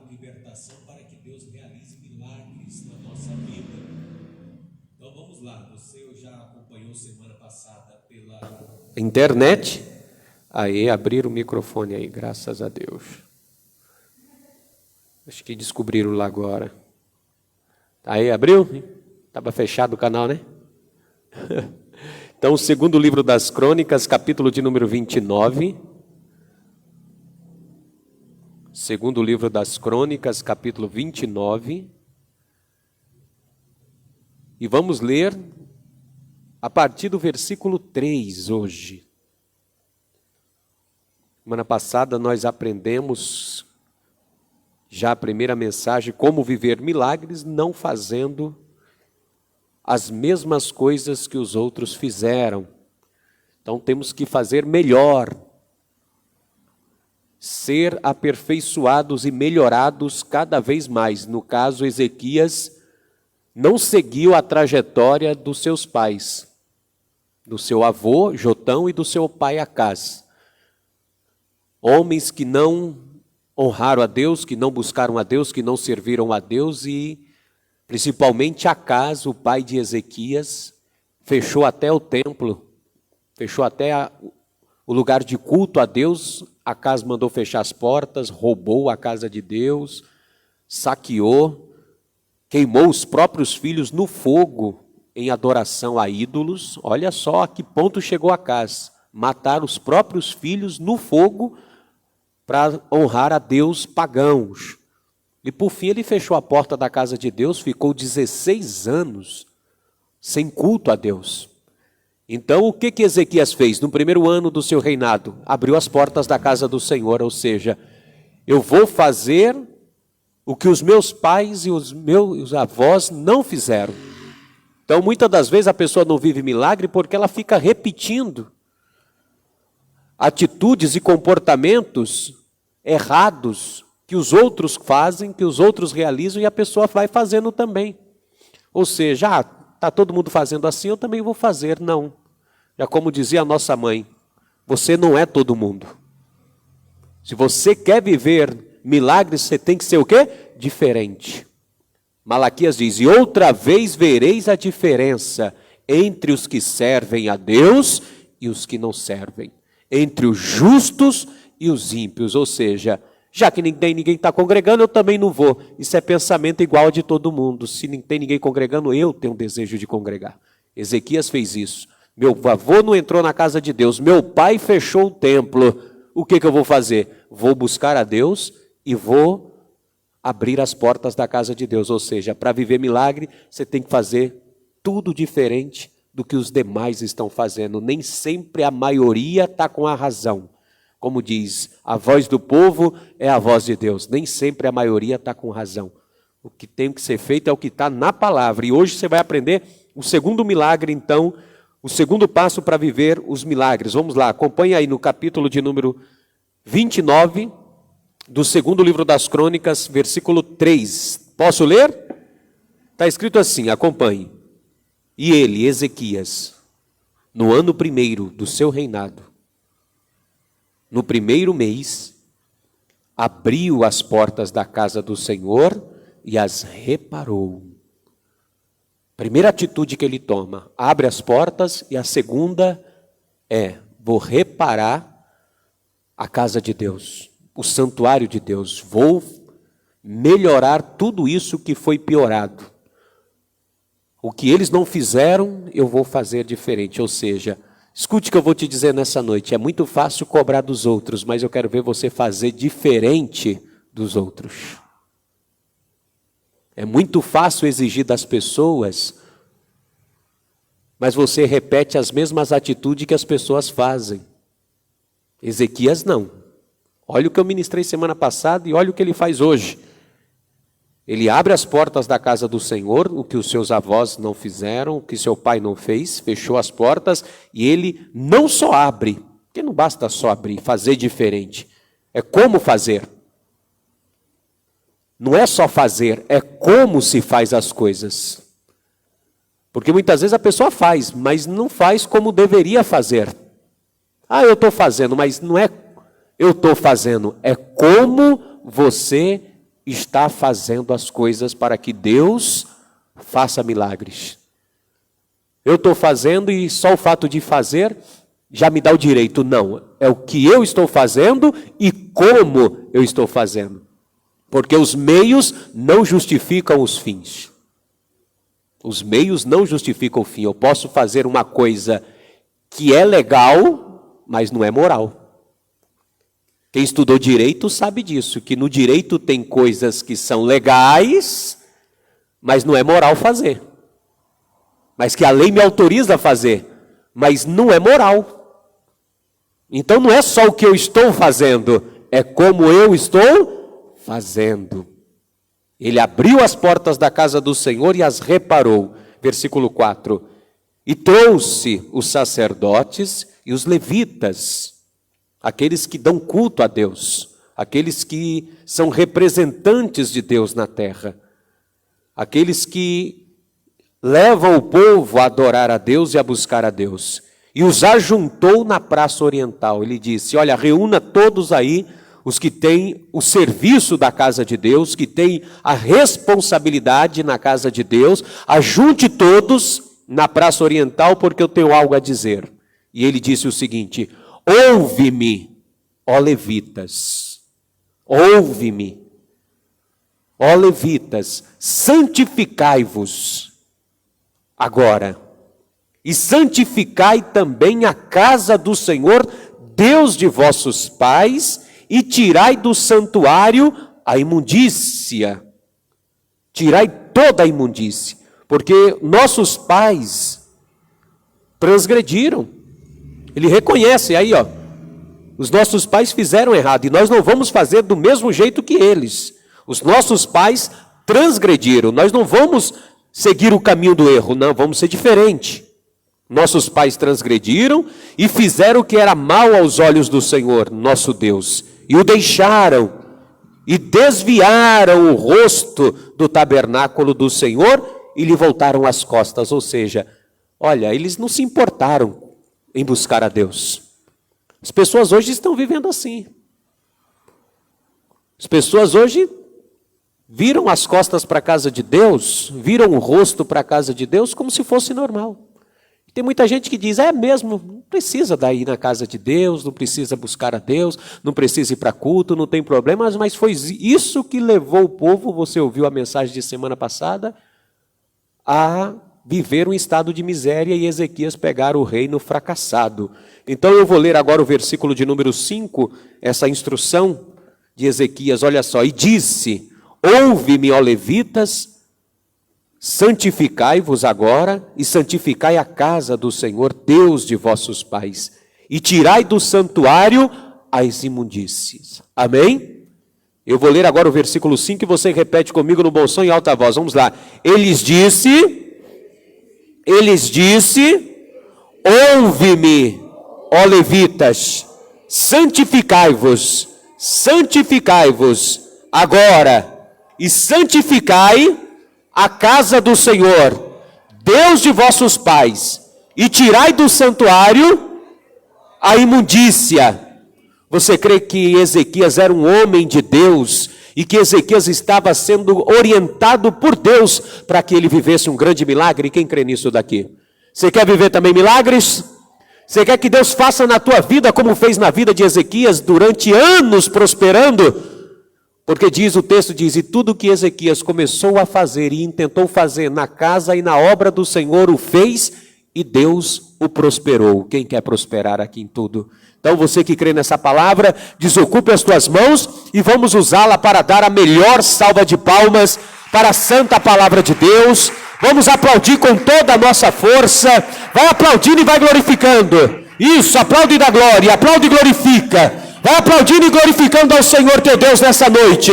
libertação para que Deus realize milagres na nossa vida. Então vamos lá, você já acompanhou semana passada pela internet? Aí, abrir o microfone aí, graças a Deus. Acho que descobriram lá agora. Aí, abriu? Estava fechado o canal, né? Então, o segundo livro das Crônicas, capítulo de número 29. Segundo livro das Crônicas, capítulo 29. E vamos ler a partir do versículo 3 hoje. Semana passada nós aprendemos já a primeira mensagem, como viver milagres não fazendo as mesmas coisas que os outros fizeram. Então temos que fazer melhor, ser aperfeiçoados e melhorados cada vez mais. No caso, Ezequias não seguiu a trajetória dos seus pais, do seu avô Jotão e do seu pai Acás. Homens que não honraram a Deus, que não buscaram a Deus, que não serviram a Deus, e principalmente Acás, o pai de Ezequias, fechou até o templo, fechou até o lugar de culto a Deus. Acás mandou fechar as portas, roubou a casa de Deus, saqueou, queimou os próprios filhos no fogo em adoração a ídolos. Olha só a que ponto chegou Acás, matar os próprios filhos no fogo para honrar a Deus pagãos. E por fim ele fechou a porta da casa de Deus, ficou 16 anos sem culto a Deus. Então o que Ezequias fez? No primeiro ano do seu reinado, abriu as portas da casa do Senhor, ou seja, eu vou fazer o que os meus pais e os meus avós não fizeram. Então muitas das vezes a pessoa não vive milagre porque ela fica repetindo atitudes e comportamentos errados que os outros fazem, que os outros realizam, e a pessoa vai fazendo também. Ou seja, está todo mundo fazendo assim, eu também vou fazer. Não. Já como dizia a nossa mãe, você não é todo mundo. Se você quer viver milagres, você tem que ser o quê? Diferente. Malaquias diz, e outra vez vereis a diferença entre os que servem a Deus e os que não servem, entre os justos e os ímpios. Ou seja, já que ninguém está congregando, eu também não vou. Isso é pensamento igual de todo mundo. Se não tem ninguém congregando, eu tenho um desejo de congregar. Ezequias fez isso. Meu avô não entrou na casa de Deus, meu pai fechou o templo. O que eu vou fazer? Vou buscar a Deus e vou abrir as portas da casa de Deus. Ou seja, para viver milagre, você tem que fazer tudo diferente do que os demais estão fazendo. Nem sempre a maioria está com a razão. Como diz, a voz do povo é a voz de Deus. Nem sempre a maioria está com razão. O que tem que ser feito é o que está na palavra. E hoje você vai aprender o segundo milagre, então, o segundo passo para viver os milagres. Vamos lá, acompanhe aí no capítulo de número 29, do segundo livro das Crônicas, versículo 3. Posso ler? Está escrito assim, acompanhe. E ele, Ezequias, no ano primeiro do seu reinado, no primeiro mês, abriu as portas da casa do Senhor e as reparou. Primeira atitude que ele toma, abre as portas, e a segunda é, vou reparar a casa de Deus, o santuário de Deus, vou melhorar tudo isso que foi piorado. O que eles não fizeram, eu vou fazer diferente. Ou seja, escute o que eu vou te dizer nessa noite. É muito fácil cobrar dos outros, mas eu quero ver você fazer diferente dos outros. É muito fácil exigir das pessoas, mas você repete as mesmas atitudes que as pessoas fazem. Ezequias não. Olha o que eu ministrei semana passada e olha o que ele faz hoje. Ele abre as portas da casa do Senhor, o que os seus avós não fizeram, o que seu pai não fez, fechou as portas, e ele não só abre, porque não basta só abrir, fazer diferente, é como fazer. Não é só fazer, é como se faz as coisas. Porque muitas vezes a pessoa faz, mas não faz como deveria fazer. Ah, eu estou fazendo, mas não é eu estou fazendo, é como você está fazendo as coisas para que Deus faça milagres. Eu estou fazendo e só o fato de fazer já me dá o direito. Não, é o que eu estou fazendo e como eu estou fazendo. Porque os meios não justificam os fins. Os meios não justificam o fim. Eu posso fazer uma coisa que é legal, mas não é moral. Quem estudou direito sabe disso, que no direito tem coisas que são legais, mas não é moral fazer. Mas que a lei me autoriza a fazer, mas não é moral. Então não é só o que eu estou fazendo, é como eu estou fazendo. Ele abriu as portas da casa do Senhor e as reparou. Versículo 4. E trouxe os sacerdotes e os levitas, aqueles que dão culto a Deus, aqueles que são representantes de Deus na terra, aqueles que levam o povo a adorar a Deus e a buscar a Deus. E os ajuntou na praça oriental. Ele disse, olha, reúna todos aí, os que têm o serviço da casa de Deus, que têm a responsabilidade na casa de Deus, ajunte todos na praça oriental, porque eu tenho algo a dizer. E ele disse o seguinte, ouve-me, ó levitas, ouve-me, ó levitas, santificai-vos agora, e santificai também a casa do Senhor, Deus de vossos pais, e tirai do santuário a imundícia, tirai toda a imundícia, porque nossos pais transgrediram. Ele reconhece aí, ó, os nossos pais fizeram errado e nós não vamos fazer do mesmo jeito que eles. Os nossos pais transgrediram, nós não vamos seguir o caminho do erro, não, vamos ser diferente. Nossos pais transgrediram e fizeram o que era mal aos olhos do Senhor, nosso Deus, e o deixaram e desviaram o rosto do tabernáculo do Senhor e lhe voltaram as costas, ou seja, olha, eles não se importaram em buscar a Deus. As pessoas hoje estão vivendo assim. As pessoas hoje viram as costas para a casa de Deus, viram o rosto para a casa de Deus como se fosse normal. Tem muita gente que diz, é mesmo, não precisa daí na casa de Deus, não precisa buscar a Deus, não precisa ir para culto, não tem problema, mas foi isso que levou o povo, você ouviu a mensagem de semana passada, a viver um estado de miséria e Ezequias pegar o reino fracassado. Então eu vou ler agora o versículo de número 5, essa instrução de Ezequias, olha só, e disse, ouve-me, ó levitas, santificai-vos agora e santificai a casa do Senhor, Deus de vossos pais, e tirai do santuário as imundícies. Amém? Eu vou ler agora o versículo 5 e você repete comigo no bom som em alta voz. Vamos lá. Eles disse, ouve-me, ó levitas, santificai-vos agora, e santificai a casa do Senhor, Deus de vossos pais, e tirai do santuário a imundícia. Você crê que Ezequias era um homem de Deus e que Ezequias estava sendo orientado por Deus para que ele vivesse um grande milagre? Quem crê nisso daqui? Você quer viver também milagres? Você quer que Deus faça na tua vida como fez na vida de Ezequias durante anos prosperando? Porque o texto diz, e tudo que Ezequias começou a fazer e intentou fazer na casa e na obra do Senhor o fez e Deus o prosperou. Quem quer prosperar aqui em tudo? Então você que crê nessa palavra, desocupe as tuas mãos e vamos usá-la para dar a melhor salva de palmas para a santa palavra de Deus. Vamos aplaudir com toda a nossa força. Vai aplaudindo e vai glorificando. Isso, aplaude e dá glória, aplaude e glorifica. Vai aplaudindo e glorificando ao Senhor teu Deus nessa noite.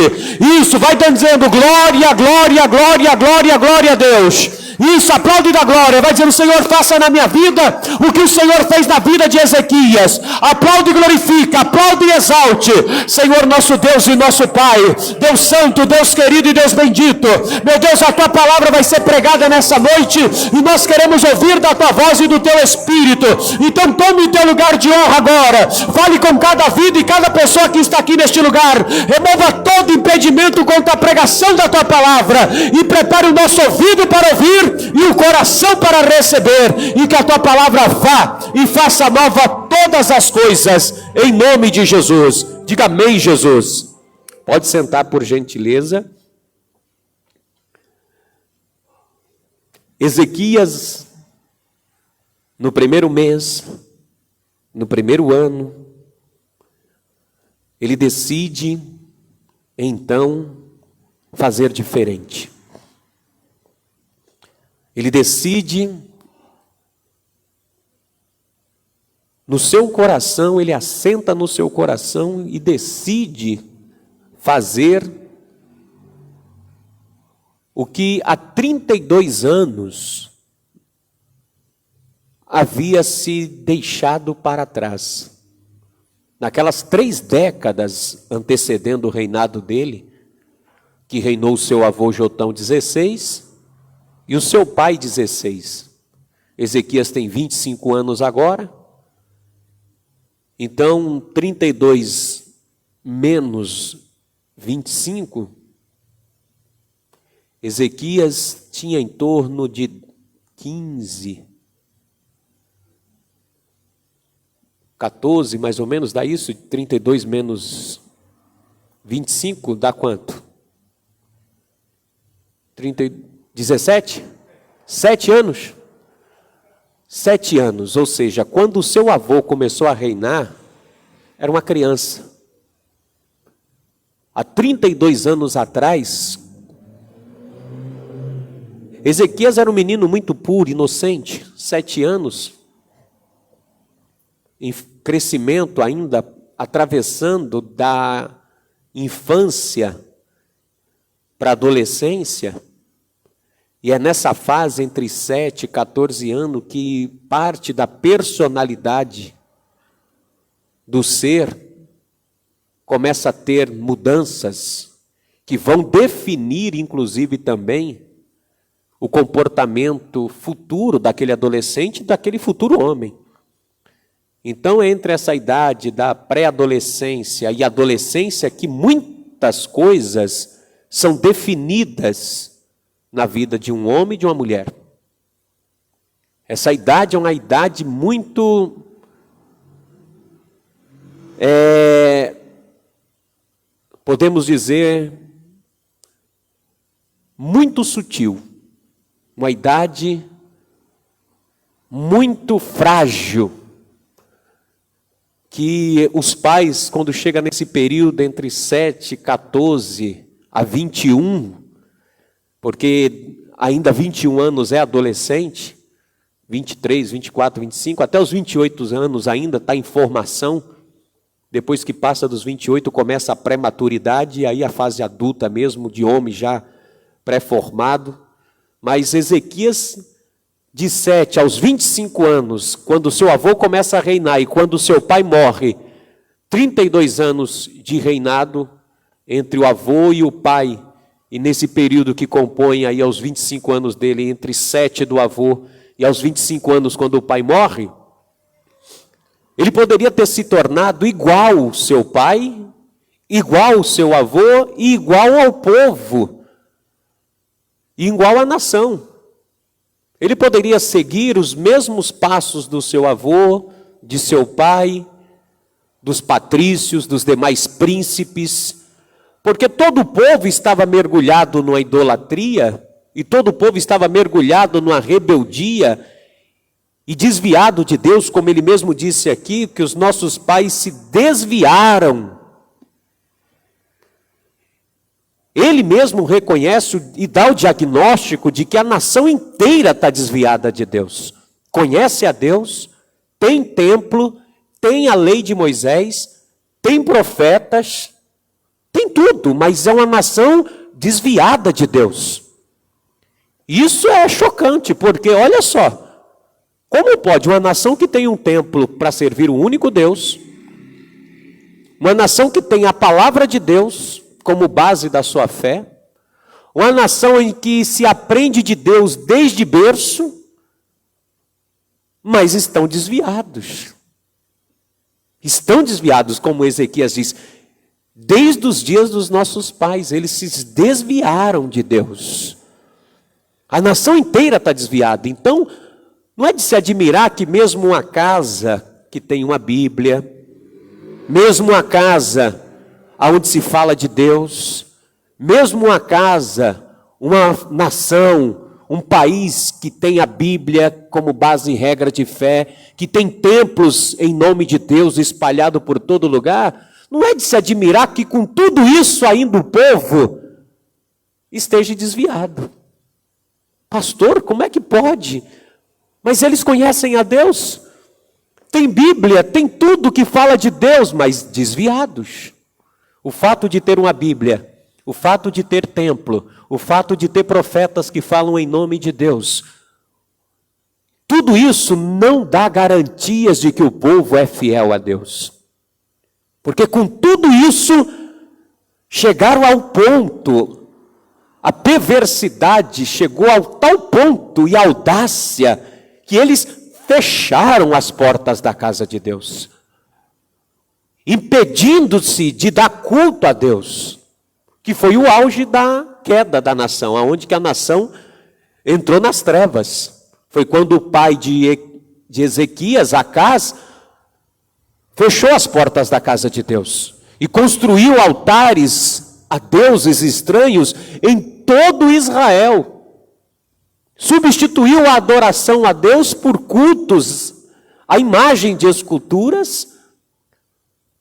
Isso, vai dizendo glória, glória, glória, glória, glória a Deus. Isso, aplaude da glória. Vai dizendo: Senhor, faça na minha vida o que o Senhor fez na vida de Ezequias. Aplaude e glorifica, aplaude e exalte. Senhor, nosso Deus e nosso Pai, Deus santo, Deus querido e Deus bendito. Meu Deus, a tua palavra vai ser pregada nessa noite e nós queremos ouvir da tua voz e do teu Espírito. Então tome o teu lugar de honra agora. Fale com cada vida e cada pessoa que está aqui neste lugar. Remova todo impedimento contra a pregação da tua palavra e prepare o nosso ouvido para ouvir e o coração para receber, e que a tua palavra vá e faça nova todas as coisas, em nome de Jesus. Diga amém, Jesus. Pode sentar, por gentileza. Ezequias, no primeiro mês, no primeiro ano, ele decide então fazer diferente. Ele decide, no seu coração, ele assenta no seu coração e decide fazer o que há 32 anos havia se deixado para trás. Naquelas 3 décadas antecedendo o reinado dele, que reinou o seu avô Jotão 16 e o seu pai 16. Ezequias tem 25 anos agora. Então, 32 menos 25, Ezequias tinha em torno de 15, 14, mais ou menos, dá isso? 32 menos 25, dá quanto? 17? 7 anos? 7 anos, ou seja, quando o seu avô começou a reinar, era uma criança. Há 32 anos atrás, Ezequias era um menino muito puro, inocente, 7 anos, em crescimento ainda, atravessando da infância para a adolescência. E é nessa fase, entre 7 e 14 anos, que parte da personalidade do ser começa a ter mudanças que vão definir, inclusive, também o comportamento futuro daquele adolescente e daquele futuro homem. Então, entre essa idade da pré-adolescência e adolescência, que muitas coisas são definidas na vida de um homem e de uma mulher. Essa idade é uma idade muito podemos dizer, muito sutil. Uma idade muito frágil, que os pais, quando chegam nesse período entre 7, 14 a 21, porque ainda 21 anos é adolescente, 23, 24, 25, até os 28 anos ainda está em formação. Depois que passa dos 28, começa a pré-maturidade, e aí a fase adulta mesmo, de homem já pré-formado. Mas Ezequias, de 7 aos 25 anos, quando seu avô começa a reinar e quando seu pai morre, 32 anos de reinado entre o avô e o pai. E nesse período que compõe aí aos 25 anos dele, entre 7 do avô e aos 25 anos quando o pai morre, ele poderia ter se tornado igual ao seu pai, igual ao seu avô e igual ao povo, e igual à nação. Ele poderia seguir os mesmos passos do seu avô, de seu pai, dos patrícios, dos demais príncipes, porque todo o povo estava mergulhado numa idolatria, e todo o povo estava mergulhado numa rebeldia, e desviado de Deus, como ele mesmo disse aqui, que os nossos pais se desviaram. Ele mesmo reconhece e dá o diagnóstico de que a nação inteira está desviada de Deus. Conhece a Deus, tem templo, tem a lei de Moisés, tem profetas, tem tudo, mas é uma nação desviada de Deus. Isso é chocante, porque olha só, como pode uma nação que tem um templo para servir o único Deus, uma nação que tem a palavra de Deus como base da sua fé, uma nação em que se aprende de Deus desde berço, mas estão desviados. Estão desviados, como Ezequias diz, desde os dias dos nossos pais, eles se desviaram de Deus. A nação inteira está desviada. Então, não é de se admirar que mesmo uma casa que tem uma Bíblia, mesmo uma casa onde se fala de Deus, mesmo uma casa, uma nação, um país que tem a Bíblia como base e regra de fé, que tem templos em nome de Deus espalhado por todo lugar, não é de se admirar que com tudo isso ainda o povo esteja desviado. Pastor, como é que pode? Mas eles conhecem a Deus, tem Bíblia, tem tudo que fala de Deus, mas desviados. O fato de ter uma Bíblia, o fato de ter templo, o fato de ter profetas que falam em nome de Deus, tudo isso não dá garantias de que o povo é fiel a Deus. Porque com tudo isso, chegaram ao ponto, a perversidade chegou ao tal ponto e audácia, que eles fecharam as portas da casa de Deus, impedindo-se de dar culto a Deus, que foi o auge da queda da nação, aonde que a nação entrou nas trevas. Foi quando o pai de Ezequias, Acás, fechou as portas da casa de Deus e construiu altares a deuses estranhos em todo Israel. Substituiu a adoração a Deus por cultos, a imagem de esculturas,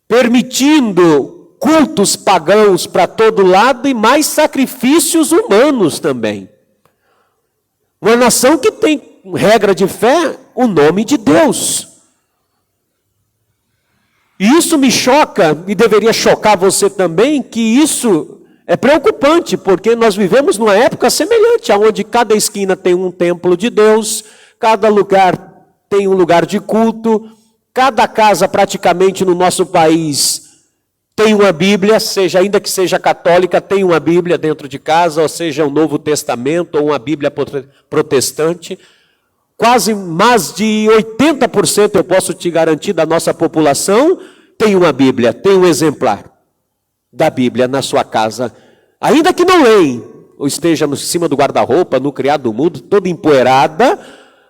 permitindo cultos pagãos para todo lado e mais sacrifícios humanos também. Uma nação que tem regra de fé, o nome de Deus. E isso me choca, e deveria chocar você também, que isso é preocupante, porque nós vivemos numa época semelhante, onde cada esquina tem um templo de Deus, cada lugar tem um lugar de culto, cada casa praticamente no nosso país tem uma Bíblia, ainda que seja católica, tem uma Bíblia dentro de casa, ou seja, um Novo Testamento, ou uma Bíblia protestante. Quase mais de 80%, eu posso te garantir, da nossa população tem uma Bíblia, tem um exemplar da Bíblia na sua casa, ainda que não leem, ou esteja em cima do guarda-roupa, no criado mudo, toda empoeirada,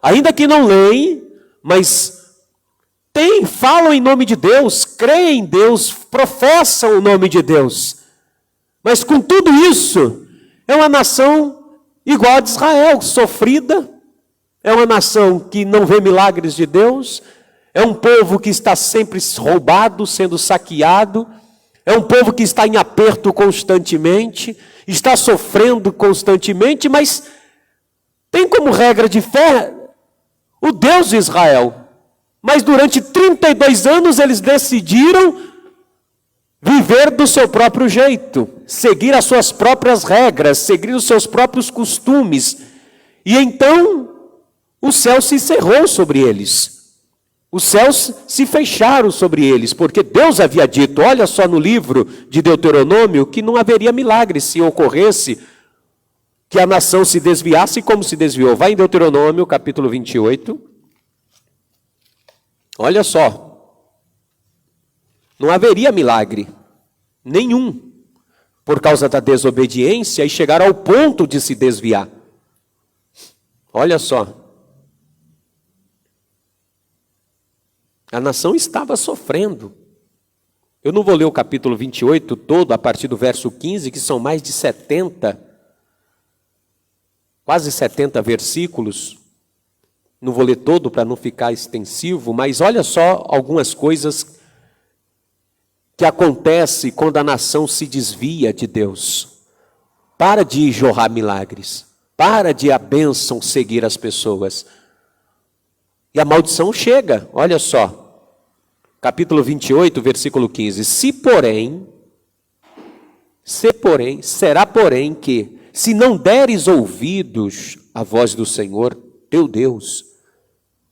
ainda que não leem, mas falam em nome de Deus, creem em Deus, professam o nome de Deus. Mas com tudo isso, é uma nação igual a de Israel, sofrida, é uma nação que não vê milagres de Deus, é um povo que está sempre roubado, sendo saqueado, é um povo que está em aperto constantemente, está sofrendo constantemente, mas tem como regra de fé o Deus de Israel. Mas durante 32 anos eles decidiram viver do seu próprio jeito, seguir as suas próprias regras, seguir os seus próprios costumes. E então o céu se cerrou sobre eles. Os céus se fecharam sobre eles, porque Deus havia dito, olha só no livro de Deuteronômio, que não haveria milagre se ocorresse que a nação se desviasse como se desviou. Vai em Deuteronômio, capítulo 28. Olha só. Não haveria milagre nenhum por causa da desobediência e chegar ao ponto de se desviar. Olha só. A nação estava sofrendo. Eu não vou ler o capítulo 28 todo, a partir do verso 15, que são mais de 70, quase 70 versículos. Não vou ler todo para não ficar extensivo, mas olha só algumas coisas que acontecem quando a nação se desvia de Deus. Para de jorrar milagres, para de a bênção seguir as pessoas. E a maldição chega, olha só. Capítulo 28, versículo 15. Será porém que, se não deres ouvidos a voz do Senhor, teu Deus,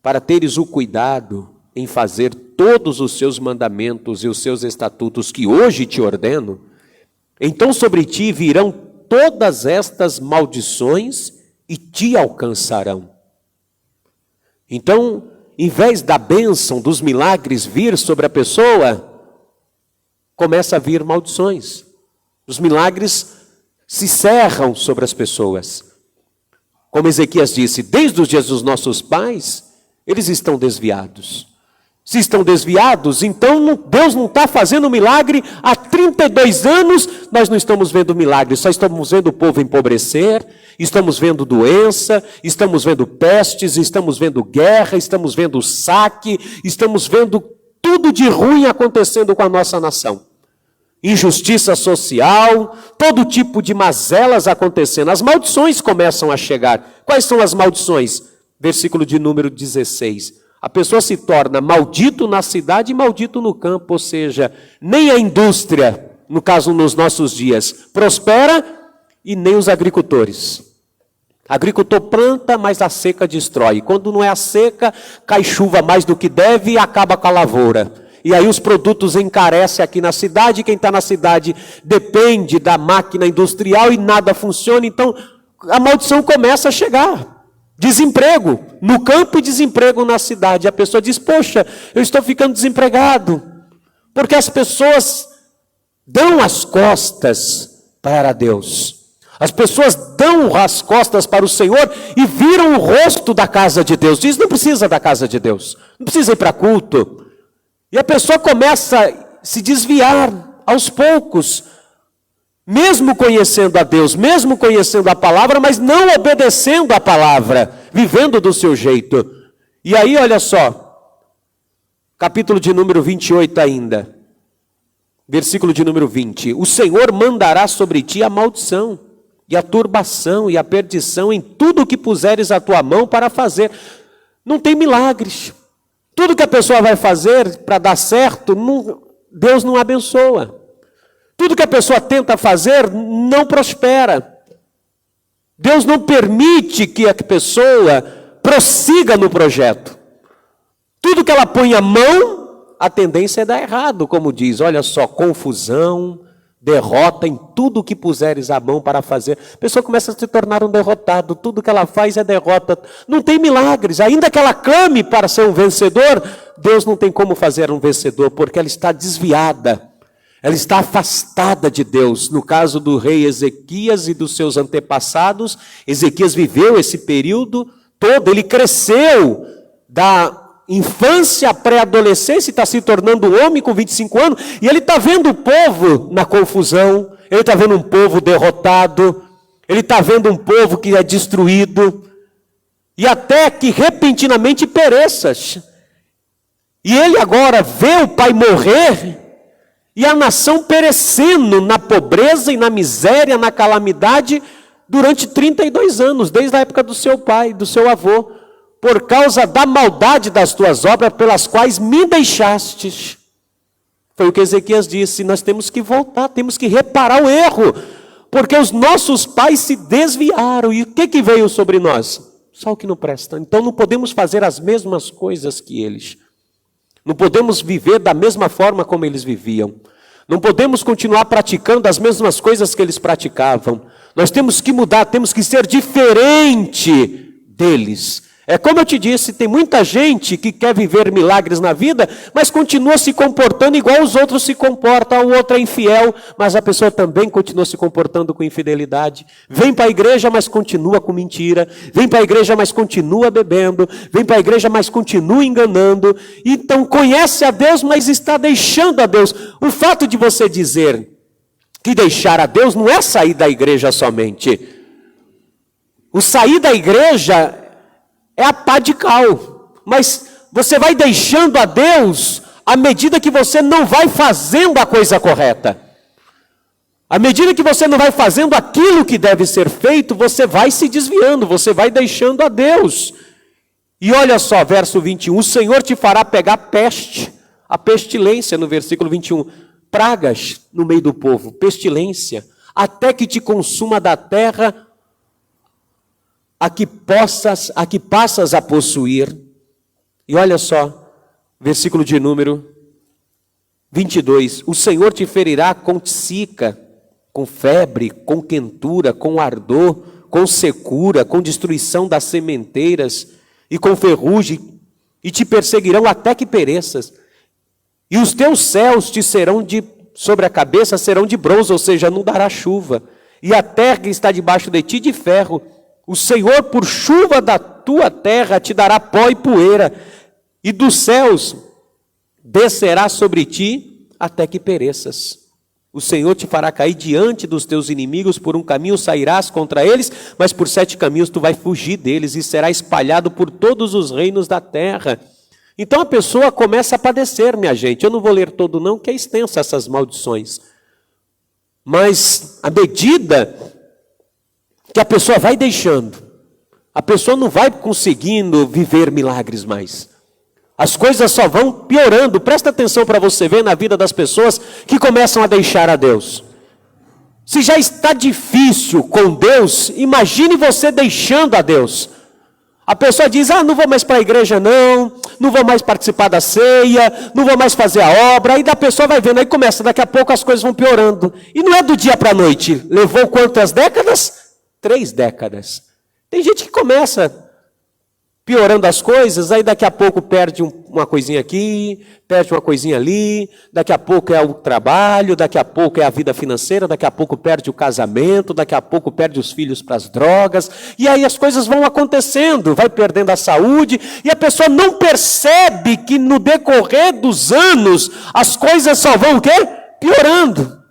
para teres o cuidado em fazer todos os seus mandamentos e os seus estatutos que hoje te ordeno, então sobre ti virão todas estas maldições e te alcançarão. Então, em vez da bênção, dos milagres vir sobre a pessoa, começa a vir maldições. Os milagres se cerram sobre as pessoas. Como Ezequias disse, desde os dias dos nossos pais, eles estão desviados. Se estão desviados, então Deus não está fazendo milagre há 32 anos, nós não estamos vendo milagre, só estamos vendo o povo empobrecer, estamos vendo doença, estamos vendo pestes, estamos vendo guerra, estamos vendo saque, estamos vendo tudo de ruim acontecendo com a nossa nação. Injustiça social, todo tipo de mazelas acontecendo. As maldições começam a chegar. Quais são as maldições? Versículo de número 16. A pessoa se torna maldito na cidade e maldito no campo, ou seja, nem a indústria, no caso nos nossos dias, prospera e nem os agricultores. Agricultor planta, mas a seca destrói. Quando não é a seca, cai chuva mais do que deve e acaba com a lavoura. E aí os produtos encarecem aqui na cidade, quem está na cidade depende da máquina industrial e nada funciona, então a maldição começa a chegar. Desemprego no campo e desemprego na cidade. A pessoa diz, poxa, eu estou ficando desempregado. Porque as pessoas dão as costas para Deus. As pessoas dão as costas para o Senhor e viram o rosto da casa de Deus. Diz, não precisa da casa de Deus. Não precisa ir para culto. E a pessoa começa a se desviar aos poucos. Mesmo conhecendo a Deus, mesmo conhecendo a palavra, mas não obedecendo a palavra, vivendo do seu jeito. E aí, olha só, capítulo de número 28 ainda, versículo de número 20. O Senhor mandará sobre ti a maldição, e a turbação, e a perdição, em tudo o que puseres a tua mão para fazer. Não tem milagres. Tudo que a pessoa vai fazer para dar certo, Deus não abençoa. Tudo que a pessoa tenta fazer não prospera. Deus não permite que a pessoa prossiga no projeto. Tudo que ela põe a mão, a tendência é dar errado, como diz. Olha só, confusão, derrota em tudo que puseres a mão para fazer. A pessoa começa a se tornar um derrotado. Tudo que ela faz é derrota. Não tem milagres. Ainda que ela clame para ser um vencedor, Deus não tem como fazer um vencedor, porque ela está desviada. Ela está afastada de Deus. No caso do rei Ezequias e dos seus antepassados, Ezequias viveu esse período todo, ele cresceu da infância à pré-adolescência, está se tornando homem com 25 anos, e ele está vendo o povo na confusão, ele está vendo um povo derrotado, ele está vendo um povo que é destruído, e até que repentinamente pereças. E ele agora vê o pai morrer, e a nação perecendo na pobreza e na miséria, na calamidade, durante 32 anos, desde a época do seu pai, do seu avô, por causa da maldade das tuas obras, pelas quais me deixastes. Foi o que Ezequias disse, nós temos que voltar, temos que reparar o erro, porque os nossos pais se desviaram, e o que veio sobre nós? Só o que não presta. Então não podemos fazer as mesmas coisas que eles. Não podemos viver da mesma forma como eles viviam. Não podemos continuar praticando as mesmas coisas que eles praticavam. Nós temos que mudar, temos que ser diferente deles. É como eu te disse, tem muita gente que quer viver milagres na vida, mas continua se comportando igual os outros se comportam. O outro é infiel, mas a pessoa também continua se comportando com infidelidade. Vem para a igreja, mas continua com mentira. Vem para a igreja, mas continua bebendo. Vem para a igreja, mas continua enganando. Então conhece a Deus, mas está deixando a Deus. O fato de você dizer que deixar a Deus não é sair da igreja somente. O sair da igreja é a pá de cal, mas você vai deixando a Deus à medida que você não vai fazendo a coisa correta. À medida que você não vai fazendo aquilo que deve ser feito, você vai se desviando, você vai deixando a Deus. E olha só, verso 21, o Senhor te fará pegar peste, a pestilência no versículo 21, pragas no meio do povo, pestilência, até que te consuma da terra a que passas a possuir. E olha só, versículo de número 22. O Senhor te ferirá com cica, com febre, com quentura, com ardor, com secura, com destruição das sementeiras e com ferrugem, e te perseguirão até que pereças. E os teus céus te serão sobre a cabeça serão de bronze, ou seja, não dará chuva. E a terra que está debaixo de ti de ferro. O Senhor, por chuva da tua terra, te dará pó e poeira, e dos céus descerá sobre ti até que pereças. O Senhor te fará cair diante dos teus inimigos, por um caminho sairás contra eles, mas por 7 caminhos tu vais fugir deles, e será espalhado por todos os reinos da terra. Então a pessoa começa a padecer, minha gente. Eu não vou ler todo não, que é extensa essas maldições. Mas à medida que a pessoa vai deixando, a pessoa não vai conseguindo viver milagres mais. As coisas só vão piorando. Presta atenção para você ver na vida das pessoas que começam a deixar a Deus. Se já está difícil com Deus, imagine você deixando a Deus. A pessoa diz, não vou mais para a igreja não vou mais participar da ceia, não vou mais fazer a obra. Aí a pessoa vai vendo, aí começa, daqui a pouco as coisas vão piorando. E não é do dia para a noite. Levou quantas décadas? 3 décadas. Tem gente que começa piorando as coisas, aí daqui a pouco perde uma coisinha aqui, perde uma coisinha ali, daqui a pouco é o trabalho, daqui a pouco é a vida financeira, daqui a pouco perde o casamento, daqui a pouco perde os filhos para as drogas, e aí as coisas vão acontecendo, vai perdendo a saúde, e a pessoa não percebe que no decorrer dos anos, as coisas só vão o quê? Piorando.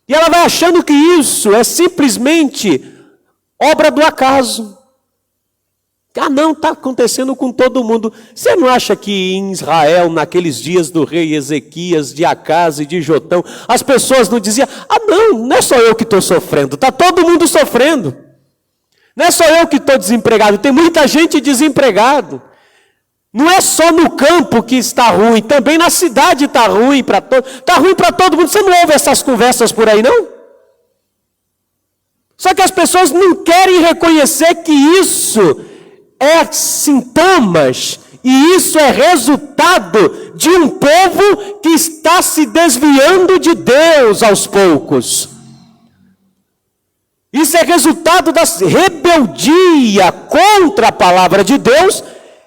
E ela vai achando que isso é simplesmente obra do acaso. Não, está acontecendo com todo mundo. Você não acha que em Israel, naqueles dias do rei Ezequias, de Acas e de Jotão, as pessoas não diziam, não é só eu que estou sofrendo, está todo mundo sofrendo. Não é só eu que estou desempregado, tem muita gente desempregado. Não é só no campo que está ruim, também na cidade está ruim para todo mundo. Você não ouve essas conversas por aí, não? Só que as pessoas não querem reconhecer que isso é sintomas, e isso é resultado de um povo que está se desviando de Deus aos poucos. Isso é resultado da rebeldia contra a palavra de Deus,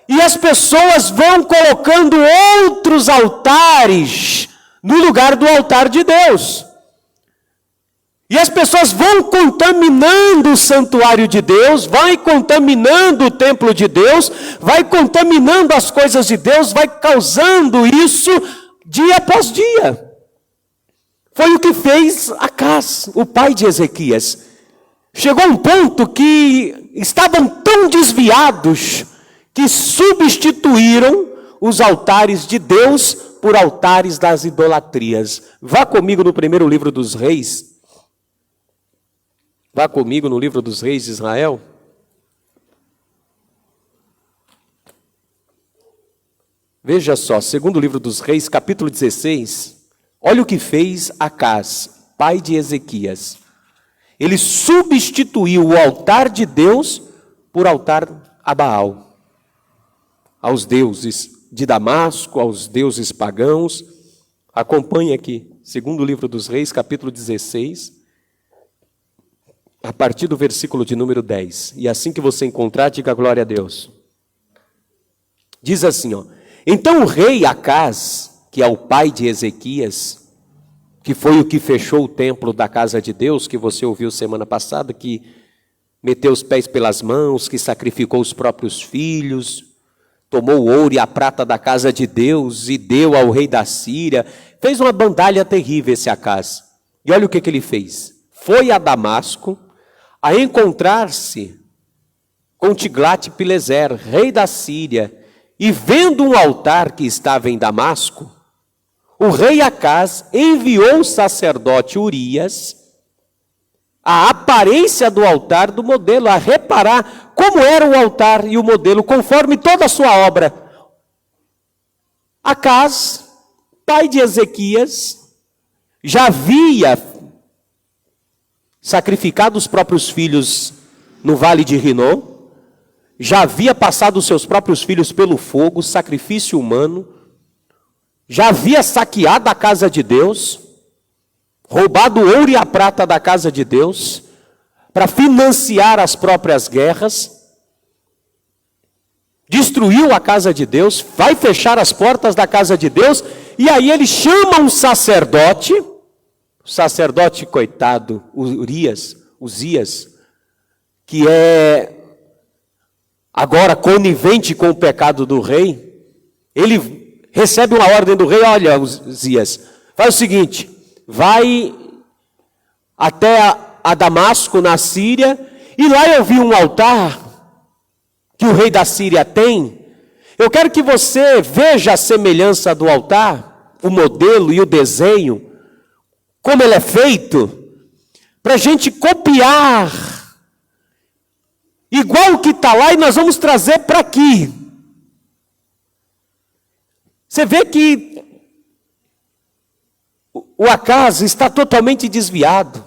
e as pessoas vão colocando outros altares no lugar do altar de Deus. E as pessoas vão contaminando o santuário de Deus, vai contaminando o templo de Deus, vai contaminando as coisas de Deus, vai causando isso dia após dia. Foi o que fez Acas, o pai de Ezequias. Chegou a um ponto que estavam tão desviados que substituíram os altares de Deus por altares das idolatrias. Vá comigo no primeiro livro dos Reis. Vá comigo no livro dos Reis de Israel. Veja só, segundo livro dos Reis, capítulo 16. Olha o que fez Acas, pai de Ezequias. Ele substituiu o altar de Deus por altar a Baal. Aos deuses de Damasco, aos deuses pagãos. Acompanhe aqui, segundo livro dos Reis, capítulo 16. A partir do versículo de número 10. E assim que você encontrar, diga glória a Deus. Diz assim, Então o rei Acas, que é o pai de Ezequias, que foi o que fechou o templo da casa de Deus, que você ouviu semana passada, que meteu os pés pelas mãos, que sacrificou os próprios filhos, tomou o ouro e a prata da casa de Deus e deu ao rei da Síria. Fez uma bandalha terrível esse Acas. E olha o que ele fez. Foi a Damasco, a encontrar-se com Tiglat-Pileser, rei da Síria, e vendo um altar que estava em Damasco, o rei Acas enviou o sacerdote Urias a aparência do altar do modelo, a reparar como era o altar e o modelo, conforme toda a sua obra. Acas, pai de Ezequias, já havia sacrificado os próprios filhos no vale de Rinom, já havia passado os seus próprios filhos pelo fogo, sacrifício humano, já havia saqueado a casa de Deus, roubado o ouro e a prata da casa de Deus, para financiar as próprias guerras, destruiu a casa de Deus, vai fechar as portas da casa de Deus, e aí ele chama um sacerdote, o sacerdote coitado, Uzias, que é agora conivente com o pecado do rei, ele recebe uma ordem do rei: olha, Uzias, faz o seguinte, vai até a Damasco, na Síria, e lá eu vi um altar que o rei da Síria tem. Eu quero que você veja a semelhança do altar, o modelo e o desenho, como ele é feito, para a gente copiar, igual o que está lá, e nós vamos trazer para aqui. Você vê que o Acaz está totalmente desviado.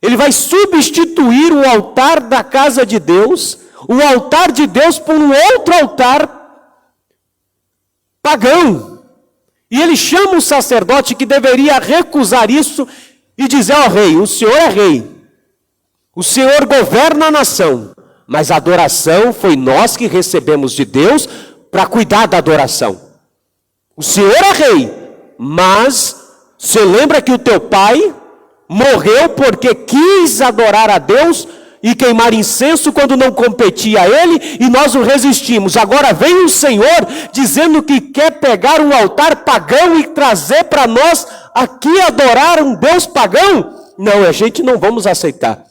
Ele vai substituir o altar da casa de Deus, o altar de Deus, por um outro altar pagão. E ele chama o sacerdote que deveria recusar isso e dizer: ó rei, o senhor é rei, o senhor governa a nação, mas a adoração foi nós que recebemos de Deus para cuidar da adoração. O senhor é rei, mas você lembra que o teu pai morreu porque quis adorar a Deus e queimar incenso quando não competia a ele, e nós o resistimos. Agora vem um Senhor dizendo que quer pegar um altar pagão e trazer para nós aqui adorar um Deus pagão? Não, a gente não vamos aceitar.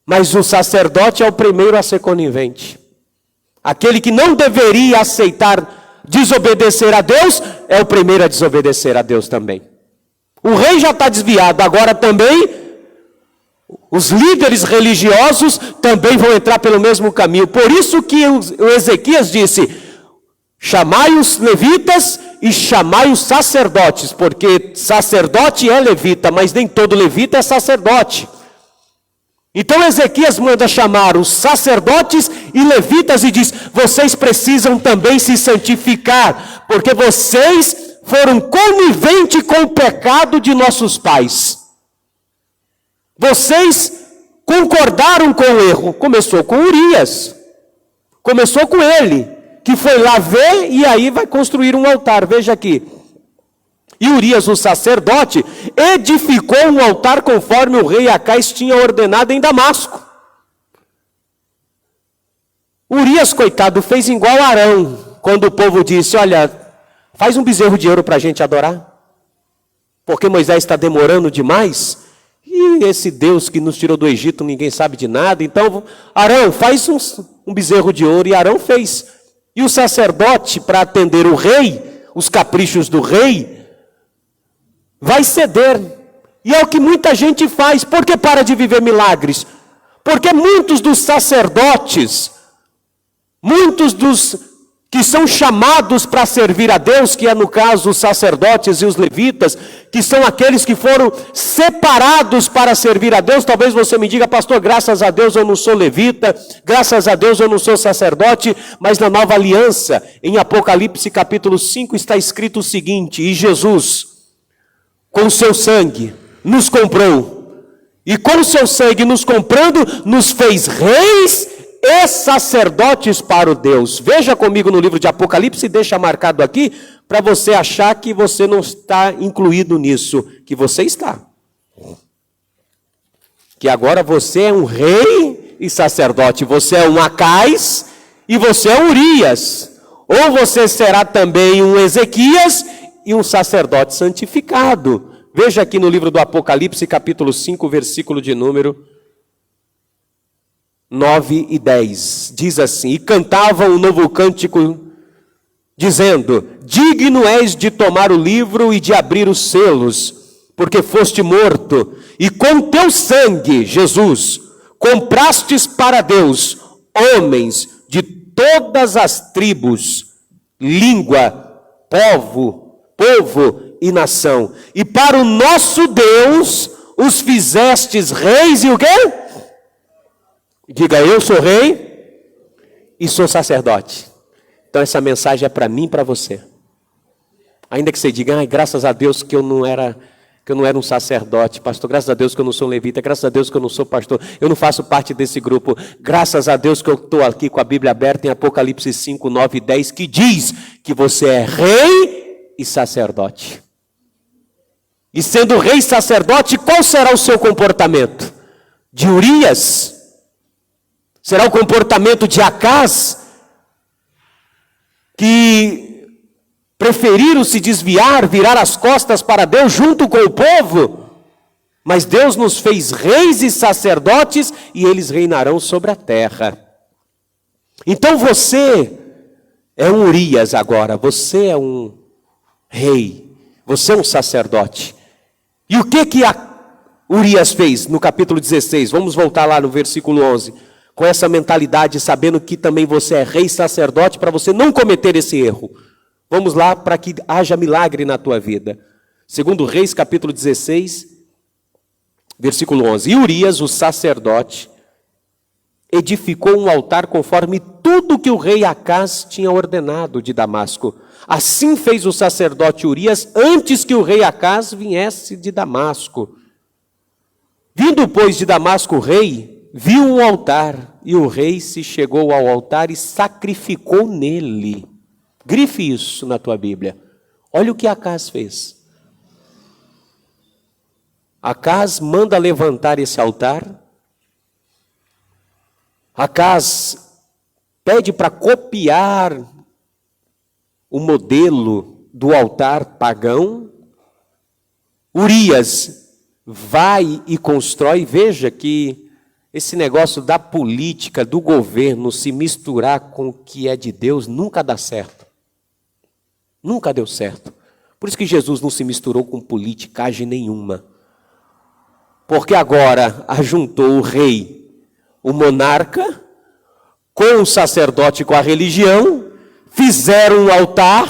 Mas o sacerdote é o primeiro a ser conivente. Aquele que não deveria aceitar desobedecer a Deus, é o primeiro a desobedecer a Deus também. O rei já está desviado, agora também os líderes religiosos também vão entrar pelo mesmo caminho. Por isso que o Ezequias disse: chamai os levitas e chamai os sacerdotes, porque sacerdote é levita, mas nem todo levita é sacerdote. Então Ezequias manda chamar os sacerdotes e levitas e diz: vocês precisam também se santificar, porque vocês foram coniventes com o pecado de nossos pais. Vocês concordaram com o erro. Começou com Urias. Começou com ele, que foi lá ver e aí vai construir um altar. Veja aqui. E Urias, o sacerdote, edificou um altar conforme o rei Acaz tinha ordenado em Damasco. Urias, coitado, fez igual Arão, quando o povo disse: olha, faz um bezerro de ouro para a gente adorar, porque Moisés está demorando demais, e esse Deus que nos tirou do Egito ninguém sabe de nada. Então Arão, faz um bezerro de ouro. E Arão fez. E o sacerdote, para atender o rei, os caprichos do rei, vai ceder. E é o que muita gente faz. Por que para de viver milagres? Porque muitos dos sacerdotes, muitos dos que são chamados para servir a Deus, que é no caso os sacerdotes e os levitas, que são aqueles que foram separados para servir a Deus. Talvez você me diga: pastor, graças a Deus eu não sou levita, graças a Deus eu não sou sacerdote, mas na nova aliança, em Apocalipse capítulo 5, está escrito o seguinte: e Jesus, com seu sangue, nos comprou, e com seu sangue nos comprando, nos fez reis e sacerdotes para o Deus. Veja comigo no livro de Apocalipse, deixa marcado aqui, para você achar que você não está incluído nisso, que você está. Que agora você é um rei e sacerdote, você é um Acaz e você é um Urias. Ou você será também um Ezequias e um sacerdote santificado. Veja aqui no livro do Apocalipse, capítulo 5, versículo de número 9 e 10, diz assim: e cantavam um novo cântico, dizendo: digno és de tomar o livro e de abrir os selos, porque foste morto, e com teu sangue, Jesus, comprastes para Deus homens de todas as tribos, língua, povo e nação, e para o nosso Deus os fizestes reis e o quê? Diga: eu sou rei e sou sacerdote. Então essa mensagem é para mim e para você. Ainda que você diga, ai, graças a Deus que eu não era um sacerdote, pastor, graças a Deus que eu não sou levita, graças a Deus que eu não sou pastor, eu não faço parte desse grupo, graças a Deus que eu estou aqui com a Bíblia aberta em Apocalipse 5, 9 e 10, que diz que você é rei e sacerdote. E sendo rei e sacerdote, qual será o seu comportamento? De Urias? Será o comportamento de Acaz? Que preferiram se desviar, virar as costas para Deus junto com o povo? Mas Deus nos fez reis e sacerdotes e eles reinarão sobre a terra. Então você é um Urias agora, você é um rei, você é um sacerdote. E o que Urias fez no capítulo 16? Vamos voltar lá no versículo 11. Com essa mentalidade, sabendo que também você é rei e sacerdote, para você não cometer esse erro. Vamos lá para que haja milagre na tua vida. Segundo Reis, capítulo 16, versículo 11. E Urias, o sacerdote, edificou um altar conforme tudo que o rei Acaz tinha ordenado de Damasco. Assim fez o sacerdote Urias antes que o rei Acaz viesse de Damasco. Vindo, pois, de Damasco o rei, viu um altar, e o rei se chegou ao altar e sacrificou nele. Grife isso na tua Bíblia. Olha o que Acaz fez. Acaz manda levantar esse altar. Acaz pede para copiar o modelo do altar pagão. Urias vai e constrói. Veja que esse negócio da política, do governo se misturar com o que é de Deus nunca dá certo. Nunca deu certo. Por isso que Jesus não se misturou com politicagem nenhuma. Porque agora ajuntou o rei, o monarca, com o sacerdote, com a religião, fizeram um altar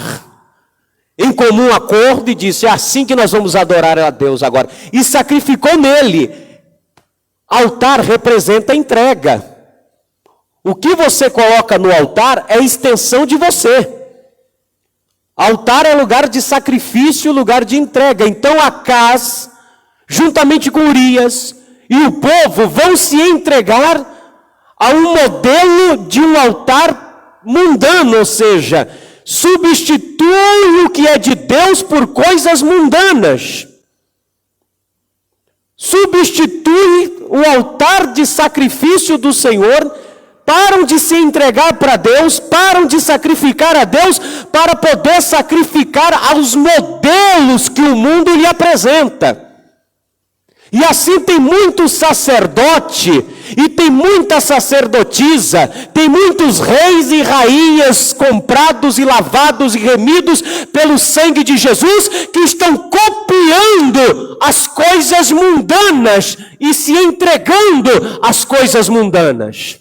em comum acordo e disse, é assim que nós vamos adorar a Deus agora. E sacrificou nele. Altar representa entrega. O que você coloca no altar é extensão de você. Altar é lugar de sacrifício, lugar de entrega. Então Acaz, juntamente com Urias e o povo, vão se entregar a um modelo de um altar mundano, ou seja, substitui o que é de Deus por coisas mundanas. Substitui o altar de sacrifício do Senhor, param de se entregar para Deus, param de sacrificar a Deus para poder sacrificar aos modelos que o mundo lhe apresenta. E assim tem muito sacerdote e tem muita sacerdotisa, tem muitos reis e rainhas comprados e lavados e remidos pelo sangue de Jesus que estão copiando as coisas mundanas e se entregando às coisas mundanas.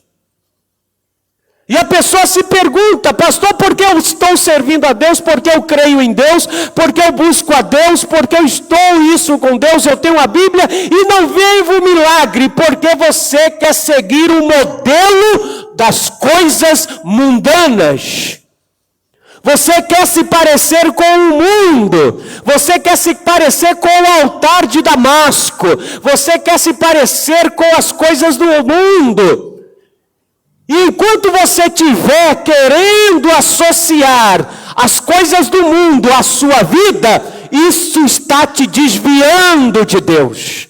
E a pessoa se pergunta, pastor, por que eu estou servindo a Deus? Porque eu creio em Deus? Porque eu busco a Deus? Porque eu estou isso com Deus? Eu tenho a Bíblia e não vejo o milagre? Porque você quer seguir o modelo das coisas mundanas. Você quer se parecer com o mundo. Você quer se parecer com o altar de Damasco. Você quer se parecer com as coisas do mundo. E enquanto você estiver querendo associar as coisas do mundo à sua vida, isso está te desviando de Deus.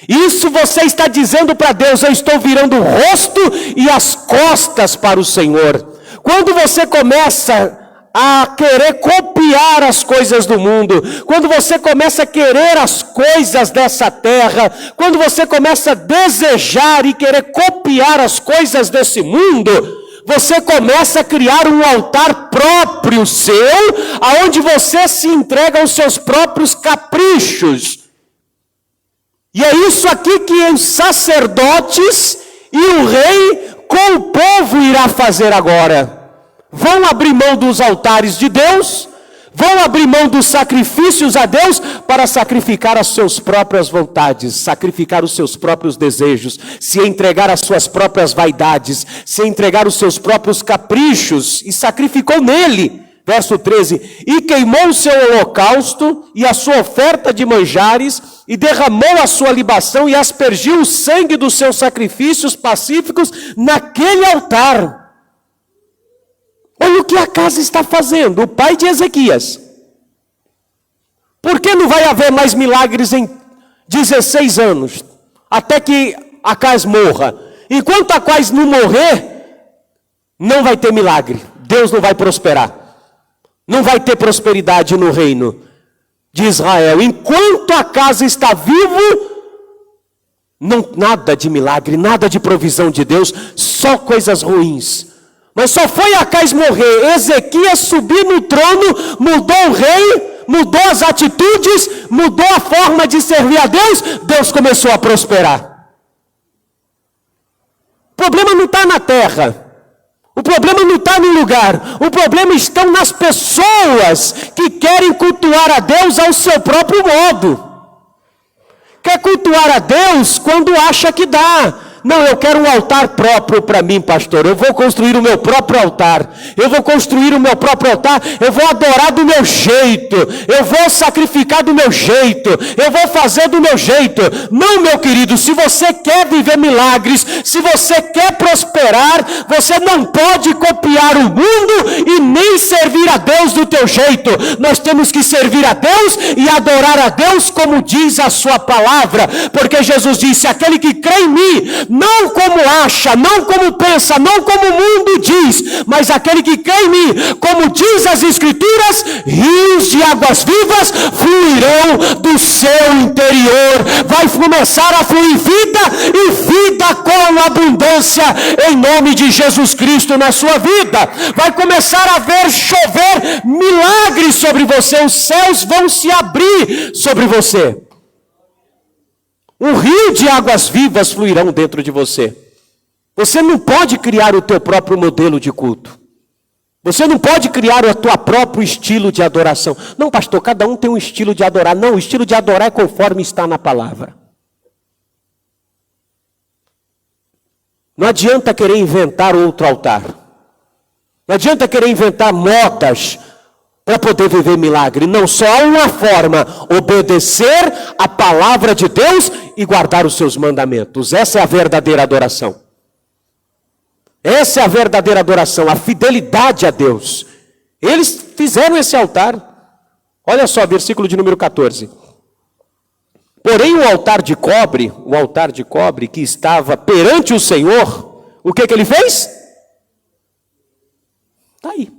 Isso você está dizendo para Deus, eu estou virando o rosto e as costas para o Senhor. Quando você começa a querer copiar as coisas do mundo, quando você começa a querer as coisas dessa terra, quando você começa a desejar e querer copiar as coisas desse mundo, você começa a criar um altar próprio seu, aonde você se entrega aos seus próprios caprichos. E é isso aqui que os sacerdotes e o rei com o povo irá fazer agora. Vão abrir mão dos altares de Deus, Vão abrir mão dos sacrifícios a Deus para sacrificar as suas próprias vontades, sacrificar os seus próprios desejos, se entregar às suas próprias vaidades, se entregar os seus próprios caprichos, e sacrificou nele. Verso 13, e queimou o seu holocausto e a sua oferta de manjares, e derramou a sua libação e aspergiu o sangue dos seus sacrifícios pacíficos naquele altar. Olha o que a casa está fazendo, o pai de Ezequias. Por que não vai haver mais milagres em 16 anos? Até que Acás morra. Enquanto Acás não morrer, não vai ter milagre. Deus não vai prosperar. Não vai ter prosperidade no reino de Israel. Enquanto Acás está vivo, nada de milagre, nada de provisão de Deus, só coisas ruins. Mas só foi Acás morrer, Ezequias subir no trono, mudou o rei, mudou as atitudes, mudou a forma de servir a Deus, Deus começou a prosperar. O problema não está na terra, o problema não está no lugar, o problema está nas pessoas que querem cultuar a Deus ao seu próprio modo. Quer cultuar a Deus quando acha que dá. Não, eu quero um altar próprio para mim, pastor. Eu vou construir o meu próprio altar. Eu vou construir o meu próprio altar. Eu vou adorar do meu jeito. Eu vou sacrificar do meu jeito. Eu vou fazer do meu jeito. Não, meu querido, se você quer viver milagres, se você quer prosperar, você não pode copiar o mundo e nem servir a Deus do teu jeito. Nós temos que servir a Deus e adorar a Deus como diz a sua palavra. Porque Jesus disse, aquele que crê em mim, não como acha, não como pensa, não como o mundo diz, mas aquele que crê em mim, como diz as Escrituras, rios de águas vivas fluirão do seu interior. Vai começar a fluir vida e vida com abundância em nome de Jesus Cristo na sua vida. Vai começar a ver chover milagres sobre você, os céus vão se abrir sobre você. Um rio de águas vivas fluirão dentro de você. Você não pode criar o teu próprio modelo de culto. Você não pode criar o teu próprio estilo de adoração. Não, pastor, cada um tem um estilo de adorar. Não, o estilo de adorar é conforme está na palavra. Não adianta querer inventar outro altar. Não adianta querer inventar modas para poder viver milagre. Não, só há uma forma: obedecer a palavra de Deus e guardar os seus mandamentos. Essa é a verdadeira adoração. Essa é a verdadeira adoração, a fidelidade a Deus. Eles fizeram esse altar. Olha só, versículo de número 14. Porém o altar de cobre que estava perante o Senhor, o que ele fez? Está aí.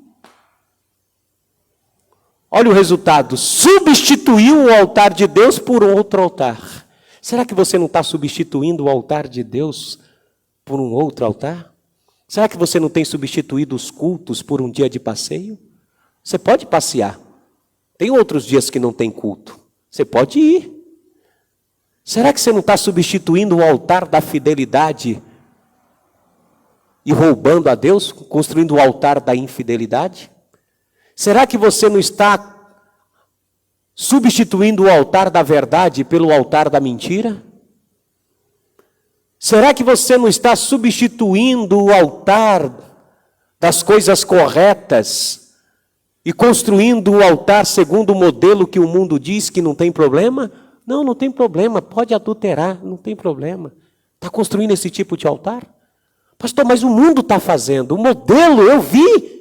Olha o resultado, substituiu o altar de Deus por outro altar. Será que você não está substituindo o altar de Deus por um outro altar? Será que você não tem substituído os cultos por um dia de passeio? Você pode passear. Tem outros dias que não tem culto. Você pode ir. Será que você não está substituindo o altar da fidelidade e roubando a Deus, construindo o altar da infidelidade? Será que você não está substituindo o altar da verdade pelo altar da mentira? Será que você não está substituindo o altar das coisas corretas e construindo o altar segundo o modelo que o mundo diz que não tem problema? Não, não tem problema, pode adulterar, não tem problema. Está construindo esse tipo de altar? Pastor, mas o mundo está fazendo, o modelo eu vi.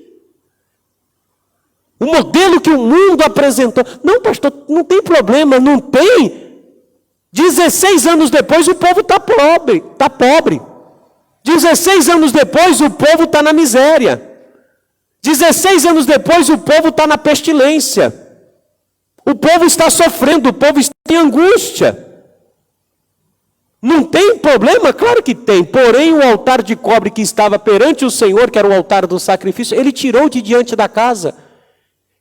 O modelo que o mundo apresentou. Não, pastor, não tem problema, não tem. 16 anos depois o povo está pobre. 16 anos depois o povo está na miséria. 16 anos depois o povo está na pestilência. O povo está sofrendo, o povo está em angústia. Não tem problema? Claro que tem. Porém o altar de cobre que estava perante o Senhor, que era o altar do sacrifício, ele tirou de diante da casa,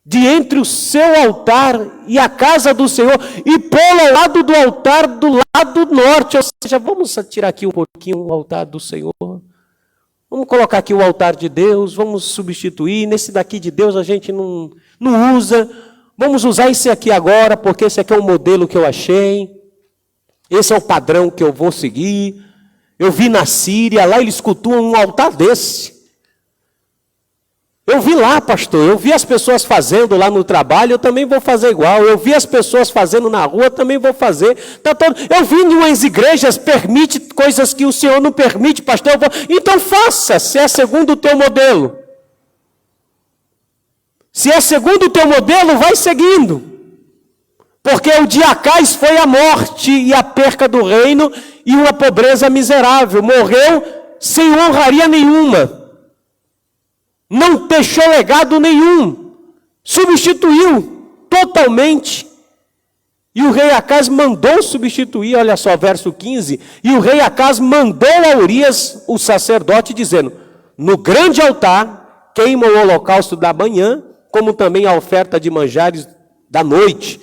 de entre o seu altar e a casa do Senhor, e pô-lo ao lado do altar do lado norte. Ou seja, vamos tirar aqui um pouquinho o altar do Senhor. Vamos colocar aqui o altar de Deus, vamos substituir. Nesse daqui de Deus a gente não Não usa. Vamos usar esse aqui agora, porque esse aqui é o modelo que eu achei. Esse é o padrão que eu vou seguir. Eu vi na Síria, lá eles cultuam um altar desse. Eu vi lá, pastor, eu vi as pessoas fazendo lá no trabalho, eu também vou fazer igual. Eu vi as pessoas fazendo na rua, eu também vou fazer. Eu vi em umas igrejas, permite coisas que o Senhor não permite, pastor. Então faça, se é segundo o teu modelo. Se é segundo o teu modelo, vai seguindo. Porque o de Acais foi a morte e a perca do reino e uma pobreza miserável. Morreu sem honraria nenhuma. Não deixou legado nenhum, substituiu totalmente. E o rei Acaz mandou substituir, olha só, verso 15. E o rei Acaz mandou a Urias, o sacerdote, dizendo: no grande altar queima o holocausto da manhã, como também a oferta de manjares da noite.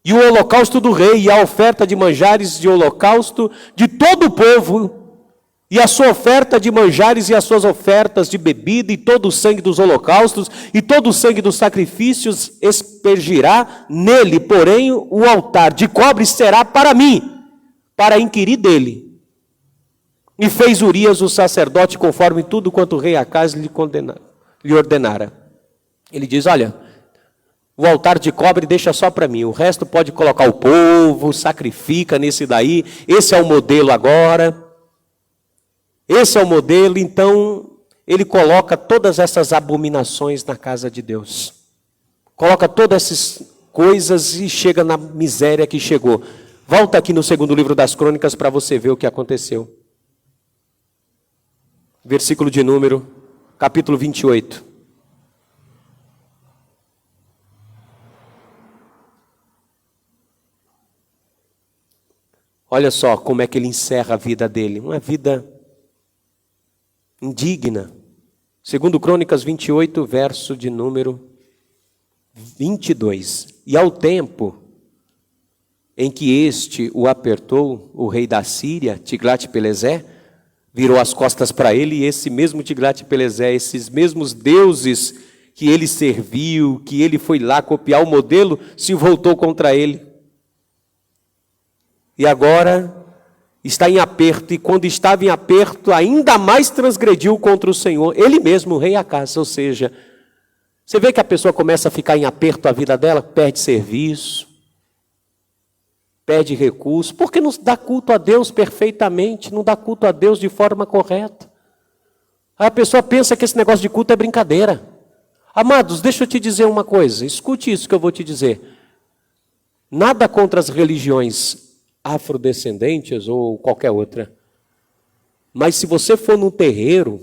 E o holocausto do rei e a oferta de manjares de holocausto de todo o povo, e a sua oferta de manjares e as suas ofertas de bebida, e todo o sangue dos holocaustos, e todo o sangue dos sacrifícios espergirá nele, porém o altar de cobre será para mim, para inquirir dele. E fez Urias o sacerdote conforme tudo quanto o rei Acaz lhe ordenara. Ele diz: olha, o altar de cobre deixa só para mim, o resto pode colocar o povo, sacrifica nesse daí, esse é o modelo agora. Esse é o modelo. Então ele coloca todas essas abominações na casa de Deus. Coloca todas essas coisas e chega na miséria que chegou. Volta aqui no segundo livro das Crônicas para você ver o que aconteceu. Versículo de número, capítulo 28. Olha só como é que ele encerra a vida dele. Uma vida indigna. Segundo Crônicas 28, verso de número 22. E ao tempo em que este o apertou, o rei da Síria, Tiglat-Pileser, virou as costas para ele, e esse mesmo Tiglat-Pileser, esses mesmos deuses que ele serviu, que ele foi lá copiar o modelo, se voltou contra ele. E agora está em aperto, e quando estava em aperto, ainda mais transgrediu contra o Senhor, ele mesmo, o rei Acaz. Ou seja, você vê que a pessoa começa a ficar em aperto a vida dela, perde serviço, perde recurso, porque não dá culto a Deus perfeitamente, não dá culto a Deus de forma correta. Aí a pessoa pensa que esse negócio de culto é brincadeira. Amados, deixa eu te dizer uma coisa, escute isso que eu vou te dizer. Nada contra as religiões afrodescendentes ou qualquer outra. Mas se você for num terreiro,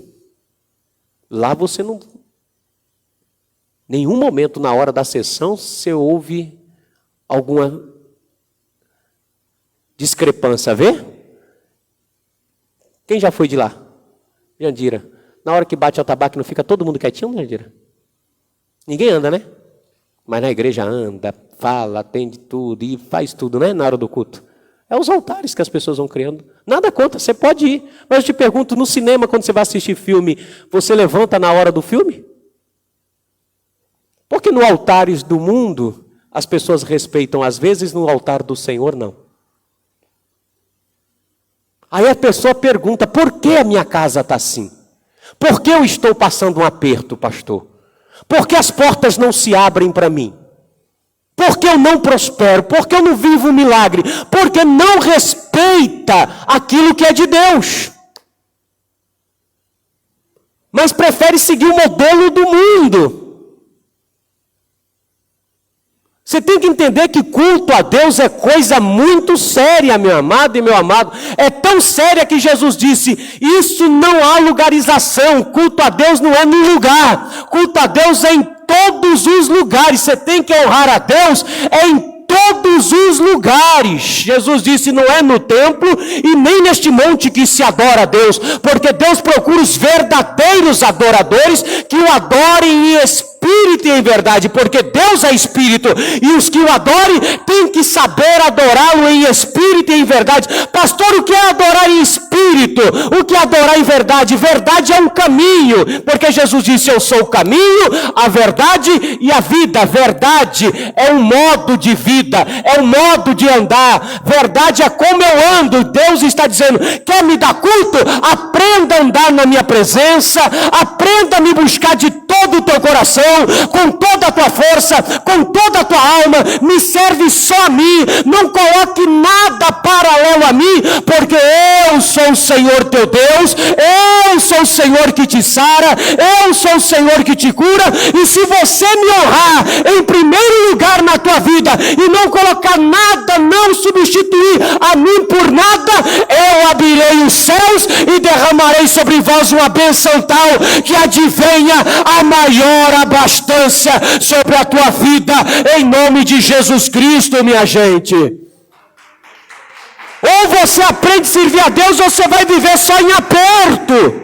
lá você não... Nenhum momento na hora da sessão você ouve alguma discrepância, vê? Quem já foi de lá? Jandira. Na hora que bate o tabaco não fica todo mundo quietinho, Jandira? Ninguém anda, né? Mas na igreja anda, fala, atende tudo e faz tudo, né? Na hora do culto. É os altares que as pessoas vão criando. Nada contra, você pode ir. Mas eu te pergunto, no cinema, quando você vai assistir filme, você levanta na hora do filme? Porque no altares do mundo, as pessoas respeitam, às vezes no altar do Senhor, não. Aí a pessoa pergunta, por que a minha casa está assim? Por que eu estou passando um aperto, pastor? Por que as portas não se abrem para mim? Porque eu não prospero, porque eu não vivo um milagre, porque não respeita aquilo que é de Deus. Mas prefere seguir o modelo do mundo. Você tem que entender que culto a Deus é coisa muito séria, meu amado e meu amado. É tão séria que Jesus disse, isso não há lugarização, culto a Deus não é no lugar, culto a Deus é em todos os lugares. Você tem que honrar a Deus em todos os lugares. Jesus disse, não é no templo e nem neste monte que se adora a Deus, porque Deus procura os verdadeiros adoradores que o adorem em espírito e em verdade, porque Deus é espírito e os que o adorem têm que saber adorá-lo em espírito e em verdade. Pastor, o que é adorar em espírito? Espírito. O que é adorar em verdade? Verdade é um caminho, porque Jesus disse: eu sou o caminho, a verdade e a vida. Verdade é um modo de vida, é um modo de andar. Verdade é como eu ando. Deus está dizendo: quer me dar culto? Aprenda a andar na minha presença, aprenda a me buscar de todo o teu coração, com toda a tua força, com toda a tua alma. Me serve só a mim, não coloque nada paralelo a mim, porque eu sou o Senhor teu Deus, eu sou o Senhor que te sara, eu sou o Senhor que te cura. E se você me honrar em primeiro lugar na tua vida e não colocar nada, não substituir a mim por nada, eu abrirei os céus e derramarei sobre vós uma bênção tal que advenha a maior abastança sobre a tua vida, em nome de Jesus Cristo, minha gente. Ou você aprende a servir a Deus, ou você vai viver só em aperto.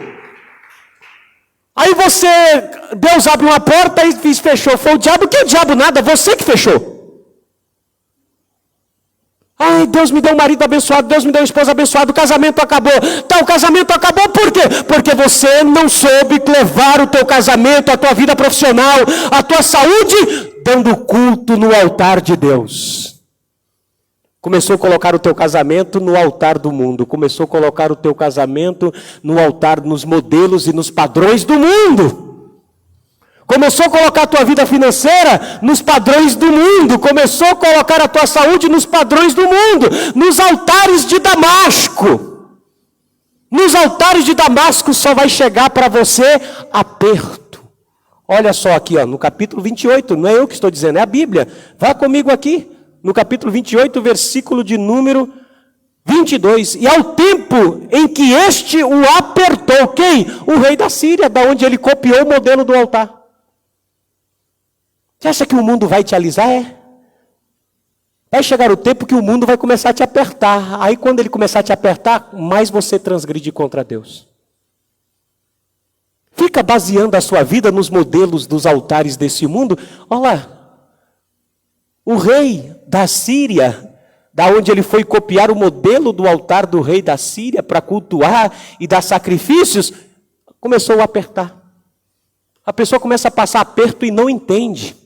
Aí Deus abre uma porta e fechou. Foi o diabo. Que diabo nada, você que fechou. Ai, Deus me deu um marido abençoado, Deus me deu uma esposa abençoada, o casamento acabou. Tá, o casamento acabou por quê? Porque você não soube levar o teu casamento, a tua vida profissional, a tua saúde, dando culto no altar de Deus. Começou a colocar o teu casamento no altar do mundo. Começou a colocar o teu casamento no altar, nos modelos e nos padrões do mundo. Começou a colocar a tua vida financeira nos padrões do mundo. Começou a colocar a tua saúde nos padrões do mundo. Nos altares de Damasco. Nos altares de Damasco só vai chegar para você aperto. Olha só aqui, ó, no capítulo 28. Não é eu que estou dizendo, é a Bíblia. Vá comigo aqui. No capítulo 28, versículo de número 22. E ao tempo em que este o apertou, quem? O rei da Síria, da onde ele copiou o modelo do altar. Você acha que o mundo vai te alisar? É. Vai chegar o tempo que o mundo vai começar a te apertar. Aí quando ele começar a te apertar, mais você transgride contra Deus. Fica baseando a sua vida nos modelos dos altares desse mundo. Olha lá. O rei da Síria, da onde ele foi copiar o modelo do altar do rei da Síria para cultuar e dar sacrifícios, começou a apertar. A pessoa começa a passar aperto e não entende.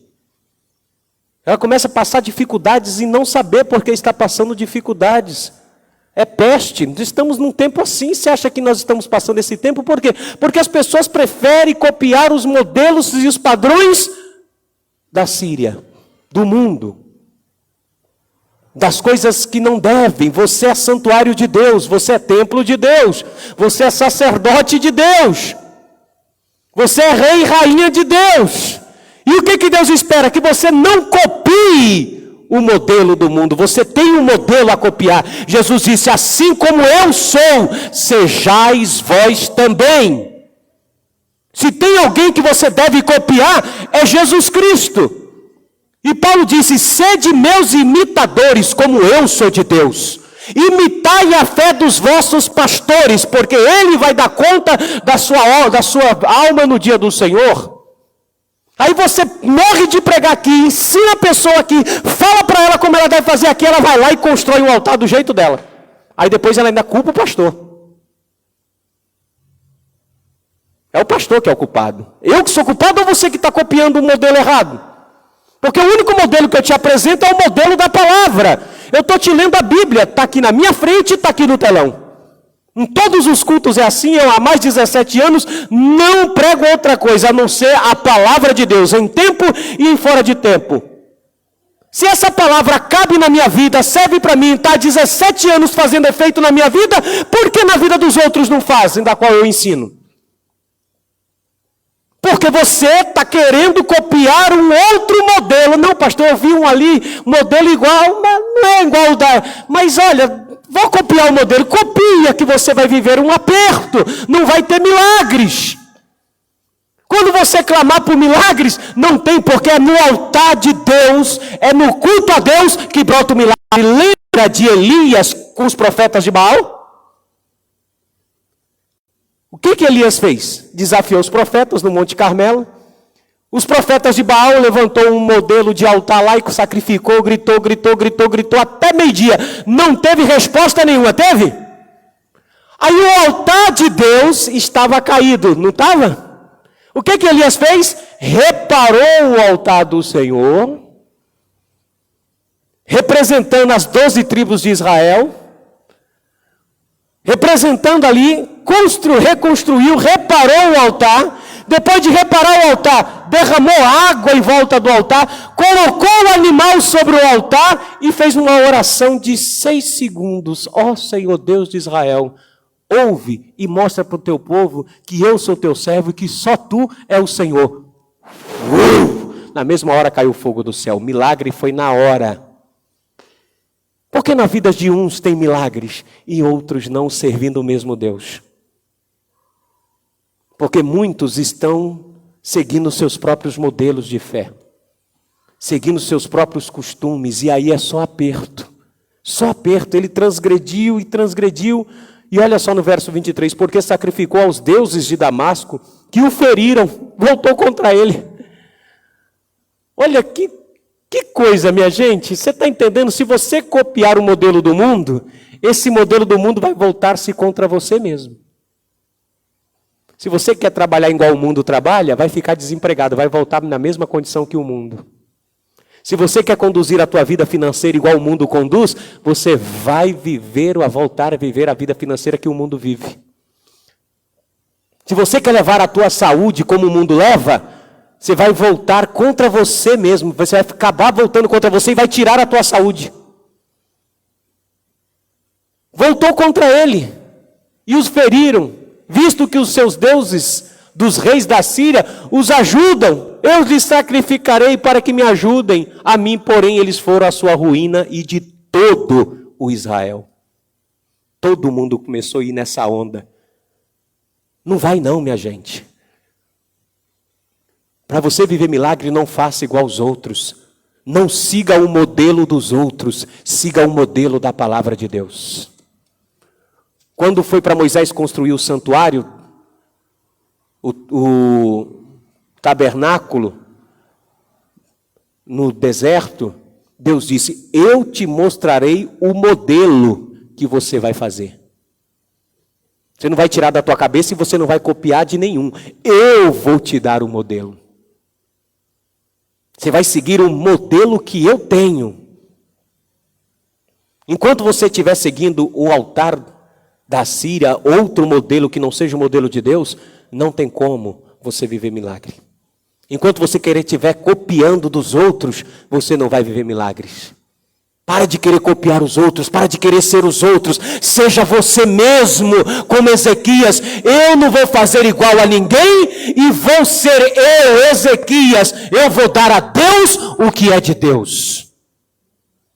Ela começa a passar dificuldades e não saber por que está passando dificuldades. É peste. Estamos num tempo assim. Você acha que nós estamos passando esse tempo? Por quê? Porque as pessoas preferem copiar os modelos e os padrões da Síria, do mundo, das coisas que não devem. Você é santuário de Deus, você é templo de Deus, você é sacerdote de Deus, você é rei e rainha de Deus. E o que Deus espera? Que você não copie o modelo do mundo. Você tem um modelo a copiar. Jesus disse: assim como eu sou, sejais vós também. Se tem alguém que você deve copiar, é Jesus Cristo. E Paulo disse: sede meus imitadores, como eu sou de Deus. Imitai a fé dos vossos pastores, porque ele vai dar conta da sua alma no dia do Senhor. Aí você morre de pregar aqui, ensina a pessoa aqui, fala para ela como ela deve fazer aqui, ela vai lá e constrói um altar do jeito dela. Aí depois ela ainda culpa o pastor. É o pastor que é o culpado. Eu que sou culpado ou você que está copiando o modelo errado? Porque o único modelo que eu te apresento é o modelo da palavra. Eu estou te lendo a Bíblia, está aqui na minha frente e está aqui no telão. Em todos os cultos é assim. Eu há mais de 17 anos não prego outra coisa a não ser a palavra de Deus, em tempo e em fora de tempo. Se essa palavra cabe na minha vida, serve para mim, está há 17 anos fazendo efeito na minha vida, por que na vida dos outros não fazem, da qual eu ensino? Porque você está querendo copiar um outro modelo. Não, pastor, eu vi um ali, modelo igual, mas não é igual ao da... Mas olha, vou copiar o modelo. Copia que você vai viver um aperto. Não vai ter milagres. Quando você clamar por milagres, não tem, porque é no altar de Deus, é no culto a Deus que brota o milagre. Lembra de Elias com os profetas de Baal? O que Elias fez? Desafiou os profetas no Monte Carmelo. Os profetas de Baal levantou um modelo de altar lá e sacrificou, gritou, até meio-dia. Não teve resposta nenhuma, teve? Aí o altar de Deus estava caído, não estava? O que Elias fez? Reparou o altar do Senhor, representando as 12 tribos de Israel, representando ali, reconstruiu, reparou o altar. Depois de reparar o altar, derramou água em volta do altar, colocou o animal sobre o altar e fez uma oração de 6 segundos. Ó Senhor Deus de Israel, ouve e mostra para o teu povo que eu sou teu servo e que só tu é o Senhor. Na mesma hora caiu fogo do céu. O milagre foi na hora. Porque na vida de uns tem milagres e outros não, servindo o mesmo Deus? Porque muitos estão seguindo seus próprios modelos de fé, seguindo seus próprios costumes, e aí é só aperto. Só aperto. Ele transgrediu e transgrediu. E olha só no verso 23, porque sacrificou aos deuses de Damasco, que o feriram, voltou contra ele. Olha que coisa, minha gente. Você está entendendo? Se você copiar o modelo do mundo, esse modelo do mundo vai voltar-se contra você mesmo. Se você quer trabalhar igual o mundo trabalha, vai ficar desempregado, vai voltar na mesma condição que o mundo. Se você quer conduzir a tua vida financeira igual o mundo conduz, você vai voltar a viver a vida financeira que o mundo vive. Se você quer levar a tua saúde como o mundo leva, você vai voltar contra você mesmo, você vai acabar voltando contra você e vai tirar a tua saúde. Voltou contra ele e os feriram. Visto que os seus deuses dos reis da Síria os ajudam, eu lhes sacrificarei para que me ajudem. A mim, porém, eles foram a sua ruína e de todo o Israel. Todo mundo começou a ir nessa onda. Não vai não, minha gente. Para você viver milagre, não faça igual aos outros. Não siga o modelo dos outros, siga o modelo da palavra de Deus. Quando foi para Moisés construir o santuário, o tabernáculo, no deserto, Deus disse, eu te mostrarei o modelo que você vai fazer. Você não vai tirar da tua cabeça e você não vai copiar de nenhum. Eu vou te dar o modelo. Você vai seguir o modelo que eu tenho. Enquanto você estiver seguindo o altar da Síria, outro modelo que não seja o modelo de Deus, não tem como você viver milagre. Enquanto você estiver copiando dos outros, você não vai viver milagres. Para de querer copiar os outros, para de querer ser os outros, seja você mesmo, como Ezequias. Eu não vou fazer igual a ninguém e vou ser eu, Ezequias. Eu vou dar a Deus o que é de Deus.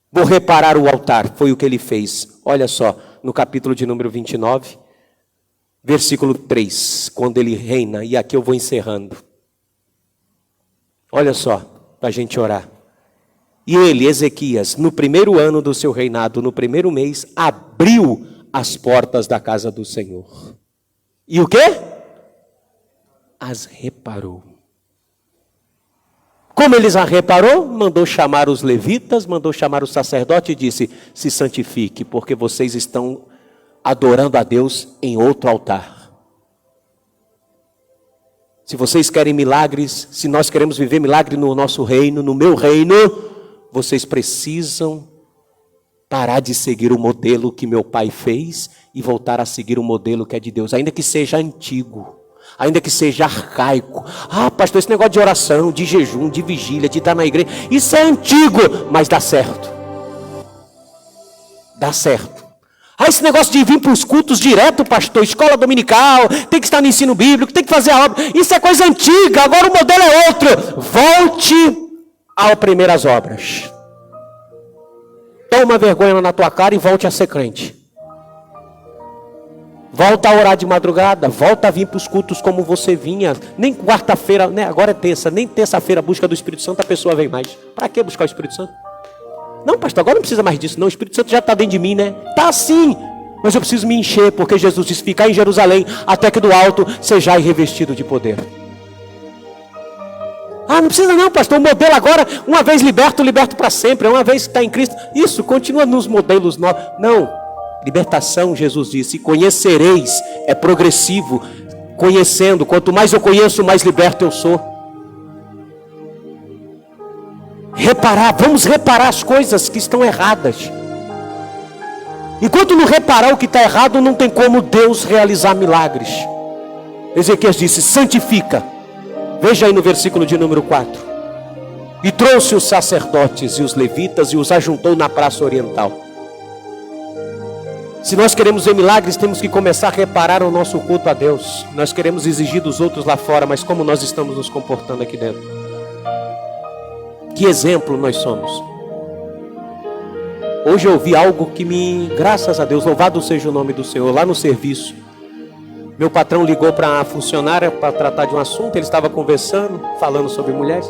Vou reparar o altar, foi o que ele fez. Olha só, no capítulo de número 29, versículo 3, quando ele reina, e aqui eu vou encerrando. Olha só, para a gente orar. E ele, Ezequias, no primeiro ano do seu reinado, no primeiro mês, abriu as portas da casa do Senhor. E o quê? As reparou. Como eles a reparou? Mandou chamar os levitas, mandou chamar o sacerdote e disse, se santifique, porque vocês estão adorando a Deus em outro altar. Se vocês querem milagres, se nós queremos viver milagre no nosso reino, no meu reino, vocês precisam parar de seguir o modelo que meu pai fez e voltar a seguir o modelo que é de Deus, ainda que seja antigo. Ainda que seja arcaico. Ah, pastor, esse negócio de oração, de jejum, de vigília, de estar na igreja, isso é antigo, mas dá certo. Dá certo. Ah, esse negócio de vir para os cultos direto, pastor, escola dominical, tem que estar no ensino bíblico, tem que fazer a obra, isso é coisa antiga, agora o modelo é outro. Volte às primeiras obras. Toma vergonha na tua cara e volte a ser crente. Volta a orar de madrugada, volta a vir para os cultos como você vinha. Nem quarta-feira, né? Agora é terça, nem terça-feira busca do Espírito Santo a pessoa vem mais. Para que buscar o Espírito Santo? Não, pastor, agora não precisa mais disso, não. O Espírito Santo já está dentro de mim, né? Está sim, mas eu preciso me encher, porque Jesus disse, ficar em Jerusalém, até que do alto sejais revestido de poder. Ah, não precisa não, pastor, o modelo agora, uma vez liberto, liberto para sempre. Uma vez que está em Cristo, isso, continua nos modelos novos. Não. Libertação, Jesus disse, conhecereis, é progressivo, conhecendo, quanto mais eu conheço, mais liberto eu sou. Reparar, vamos reparar as coisas que estão erradas. Enquanto não reparar o que está errado, não tem como Deus realizar milagres. Ezequias disse, santifica. Veja aí no versículo de número 4. E trouxe os sacerdotes e os levitas e os ajuntou na praça oriental. Se nós queremos ver milagres, temos que começar a reparar o nosso culto a Deus. Nós queremos exigir dos outros lá fora, mas como nós estamos nos comportando aqui dentro? Que exemplo nós somos? Hoje eu ouvi algo que graças a Deus, louvado seja o nome do Senhor, lá no serviço. Meu patrão ligou para a funcionária para tratar de um assunto, ele estava conversando, falando sobre mulheres.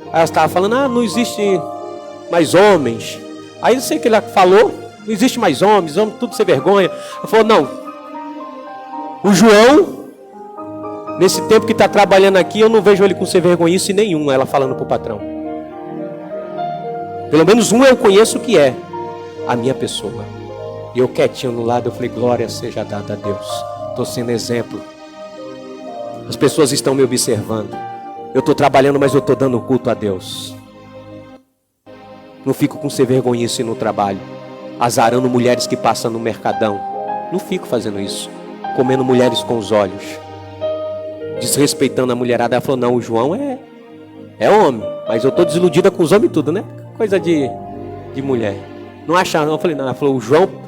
Aí ela estava falando, não existe mais homens. Aí eu sei que ele falou, não existe mais homens tudo sem vergonha. Ela falou, não, o João, nesse tempo que está trabalhando aqui, eu não vejo ele com sem vergonhice nenhum, ela falando para o patrão. Pelo menos um eu conheço que é a minha pessoa. E eu quietinho no lado, eu falei, glória seja dada a Deus. Estou sendo exemplo. As pessoas estão me observando. Eu estou trabalhando, mas eu estou dando culto a Deus. Não fico com sem vergonhice no trabalho, azarando mulheres que passam no mercadão. Não fico fazendo isso. Comendo mulheres com os olhos, desrespeitando a mulherada. Ela falou, não, o João é homem, mas eu estou desiludida com os homens e tudo, né? Coisa de mulher. Não acharam, não. Eu falei, não. Ela falou, o João.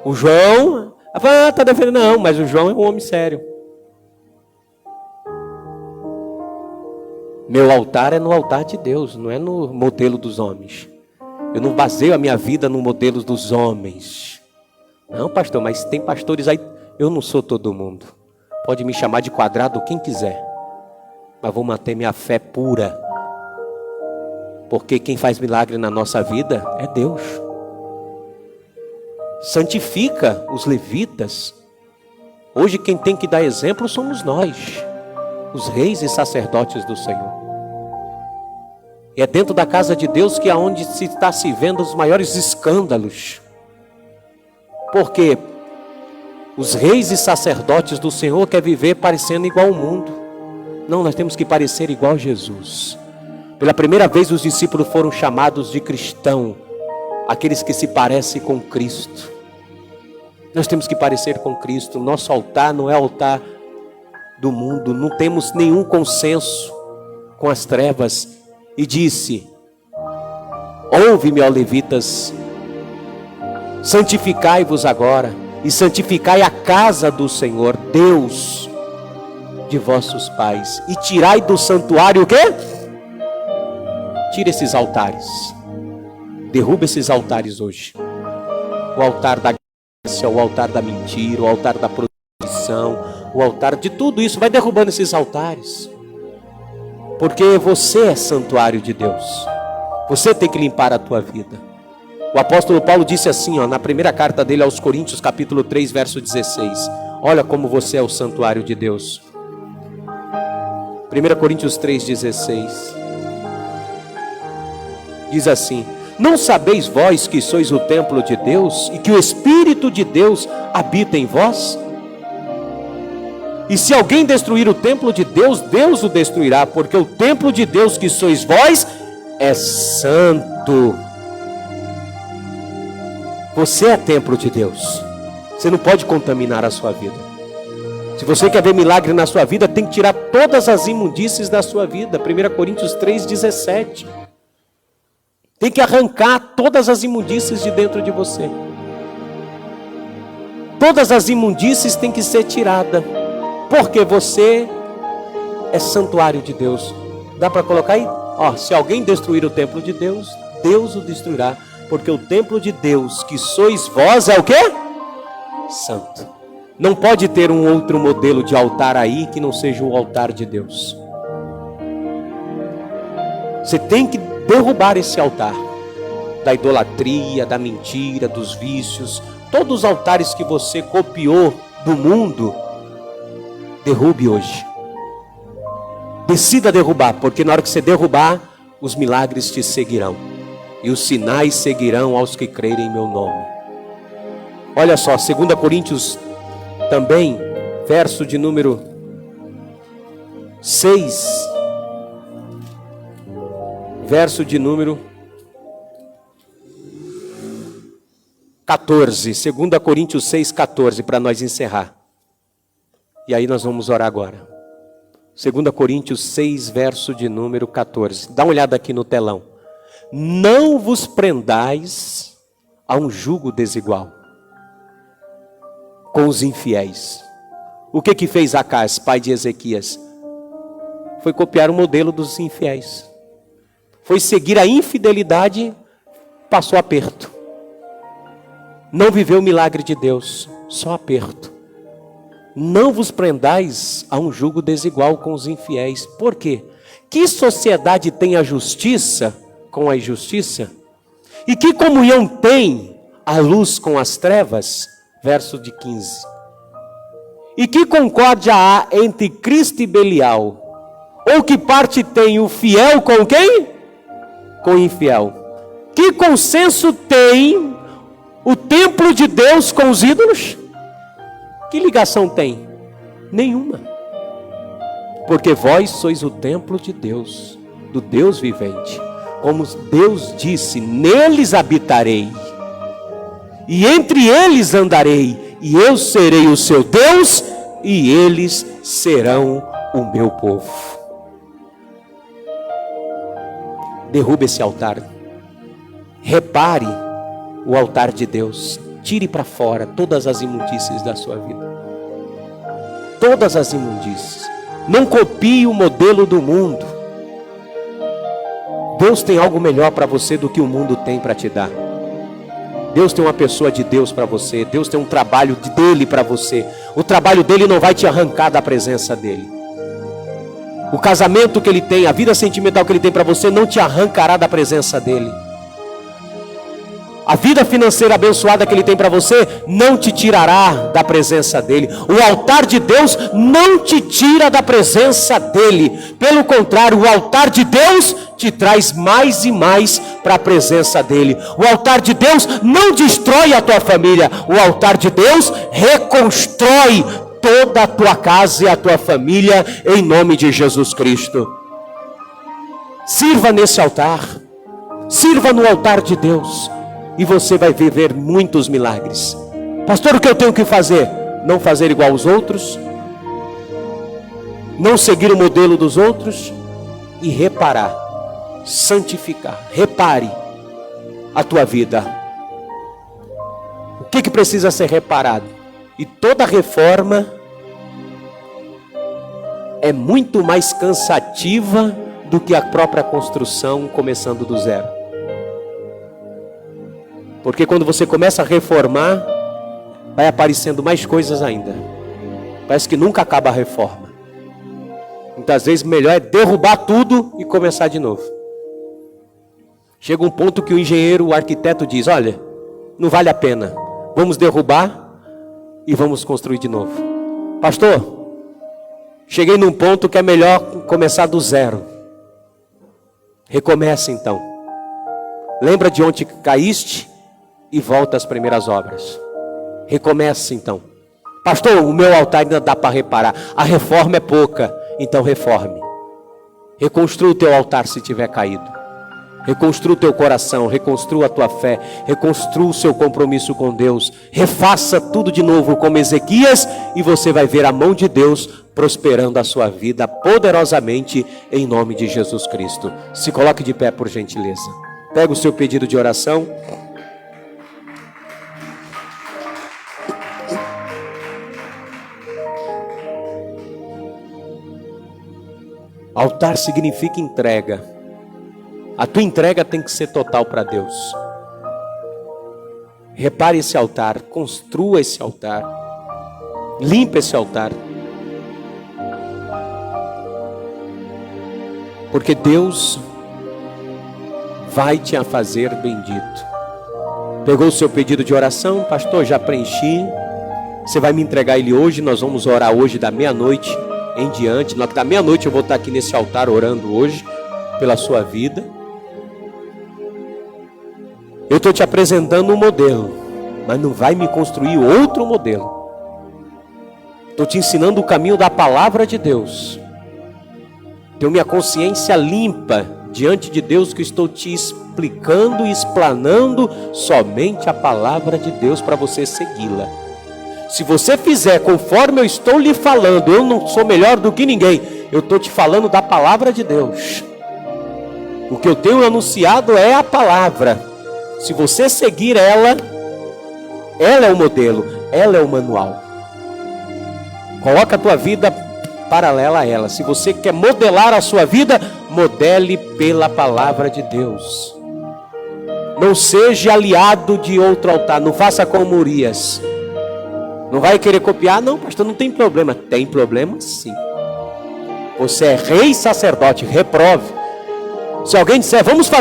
Ela falou, tá defendendo. Não, mas o João é um homem sério. Meu altar é no altar de Deus, não é no modelo dos homens. Eu não baseio a minha vida no modelo dos homens. Não, pastor, mas tem pastores aí. Eu não sou todo mundo. Pode me chamar de quadrado quem quiser. Mas vou manter minha fé pura. Porque quem faz milagre na nossa vida é Deus. Santifica os levitas. Hoje quem tem que dar exemplo somos nós, os reis e sacerdotes do Senhor. E é dentro da casa de Deus que é onde se está se vendo os maiores escândalos. Porque os reis e sacerdotes do Senhor querem viver parecendo igual ao mundo. Não, nós temos que parecer igual a Jesus. Pela primeira vez os discípulos foram chamados de cristão, aqueles que se parecem com Cristo. Nós temos que parecer com Cristo. Nosso altar não é altar do mundo. Não temos nenhum consenso com as trevas. E disse, ouve-me, ó levitas, santificai-vos agora, e santificai a casa do Senhor, Deus de vossos pais, e tirai do santuário o quê? Tira esses altares. Derruba esses altares hoje. O altar da graça, o altar da mentira, o altar da prostituição, o altar de tudo isso. Vai derrubando esses altares. Porque você é santuário de Deus. Você tem que limpar a tua vida. O apóstolo Paulo disse assim, na primeira carta dele aos Coríntios, capítulo 3, verso 16. Olha como você é o santuário de Deus. 1 Coríntios 3, 16. Diz assim, não sabeis vós que sois o templo de Deus e que o Espírito de Deus habita em vós? E se alguém destruir o templo de Deus, Deus o destruirá, porque o templo de Deus que sois vós é santo. Você é templo de Deus. Você não pode contaminar a sua vida. Se você quer ver milagre na sua vida, tem que tirar todas as imundícies da sua vida. 1 Coríntios 3, 17. Tem que arrancar todas as imundícies de dentro de você. Todas as imundícies têm que ser tiradas. Porque você é santuário de Deus. Dá para colocar aí? Se alguém destruir o templo de Deus, Deus o destruirá. Porque o templo de Deus que sois vós é o quê? Santo. Não pode ter um outro modelo de altar aí que não seja o altar de Deus. Você tem que derrubar esse altar da idolatria, da mentira, dos vícios. Todos os altares que você copiou do mundo, derrube hoje. Decida derrubar, porque na hora que você derrubar, os milagres te seguirão. E os sinais seguirão aos que crerem em meu nome. Olha só, 2 Coríntios também, verso de número 6. Verso de número 14. 2 Coríntios 6, 14, para nós encerrar. E aí nós vamos orar agora. 2 Coríntios 6, verso de número 14. Dá uma olhada aqui no telão. Não vos prendais a um jugo desigual com os infiéis. O que fez Acás, pai de Ezequias? Foi copiar o modelo dos infiéis. Foi seguir a infidelidade, passou aperto. Não viveu o milagre de Deus, só aperto. Não vos prendais a um jugo desigual com os infiéis. Por quê? Que sociedade tem a justiça com a injustiça? E que comunhão tem a luz com as trevas? Verso de 15. E que concórdia há entre Cristo e Belial? Ou que parte tem o fiel com quem? Com o infiel. Que consenso tem o templo de Deus com os ídolos? Que ligação tem? Nenhuma. Porque vós sois o templo de Deus, do Deus vivente. Como Deus disse, neles habitarei, e entre eles andarei, e eu serei o seu Deus, e eles serão o meu povo. Derrube esse altar. Repare o altar de Deus. Tire para fora todas as imundícies da sua vida. Todas as imundícies. Não copie o modelo do mundo. Deus tem algo melhor para você do que o mundo tem para te dar. Deus tem uma pessoa de Deus para você. Deus tem um trabalho dele para você. O trabalho dele não vai te arrancar da presença dele. O casamento que ele tem, a vida sentimental que ele tem para você não te arrancará da presença dele. A vida financeira abençoada que ele tem para você não te tirará da presença dele. O altar de Deus não te tira da presença dele. Pelo contrário, o altar de Deus te traz mais e mais para a presença dele. O altar de Deus não destrói a tua família. O altar de Deus reconstrói toda a tua casa e a tua família em nome de Jesus Cristo. Sirva nesse altar. Sirva no altar de Deus. E você vai viver muitos milagres. Pastor, o que eu tenho que fazer? Não fazer igual aos outros. Não seguir o modelo dos outros. E reparar. Santificar. Repare a tua vida. O que precisa ser reparado? E toda reforma é muito mais cansativa do que a própria construção começando do zero. Porque quando você começa a reformar, vai aparecendo mais coisas ainda. Parece que nunca acaba a reforma. Muitas vezes melhor é derrubar tudo e começar de novo. Chega um ponto que o engenheiro, o arquiteto diz, olha, não vale a pena. Vamos derrubar e vamos construir de novo. Pastor, cheguei num ponto que é melhor começar do zero. Recomece então. Lembra de onde caíste e volta às primeiras obras. Recomece então. Pastor, o meu altar ainda dá para reparar. A reforma é pouca, então reforme. Reconstrua o teu altar se tiver caído. Reconstrua o teu coração, reconstrua a tua fé, reconstrua o seu compromisso com Deus. Refaça tudo de novo como Ezequias e você vai ver a mão de Deus prosperando a sua vida poderosamente em nome de Jesus Cristo. Se coloque de pé por gentileza. Pega o seu pedido de oração. Altar significa entrega. A tua entrega tem que ser total para Deus. Repare esse altar, construa esse altar, limpe esse altar. Porque Deus vai te fazer bendito. Pegou o seu pedido de oração? Pastor, já preenchi. Você vai me entregar ele hoje, nós vamos orar hoje da meia-noite em diante. Da meia-noite eu vou estar aqui nesse altar orando hoje pela sua vida. Eu estou te apresentando um modelo, mas não vai me construir outro modelo. Estou te ensinando o caminho da palavra de Deus. Tenho minha consciência limpa diante de Deus, que estou te explicando e explanando somente a palavra de Deus para você segui-la. Se você fizer conforme eu estou lhe falando, eu não sou melhor do que ninguém. Eu estou te falando da palavra de Deus. O que eu tenho anunciado é a palavra. Se você seguir ela, ela é o modelo, ela é o manual. Coloca a tua vida paralela a ela. Se você quer modelar a sua vida, modele pela palavra de Deus. Não seja aliado de outro altar. Não faça como Urias. Não vai querer copiar? Não, pastor, não tem problema. Tem problema sim. Você é rei e sacerdote, reprove. Se alguém disser, vamos fazer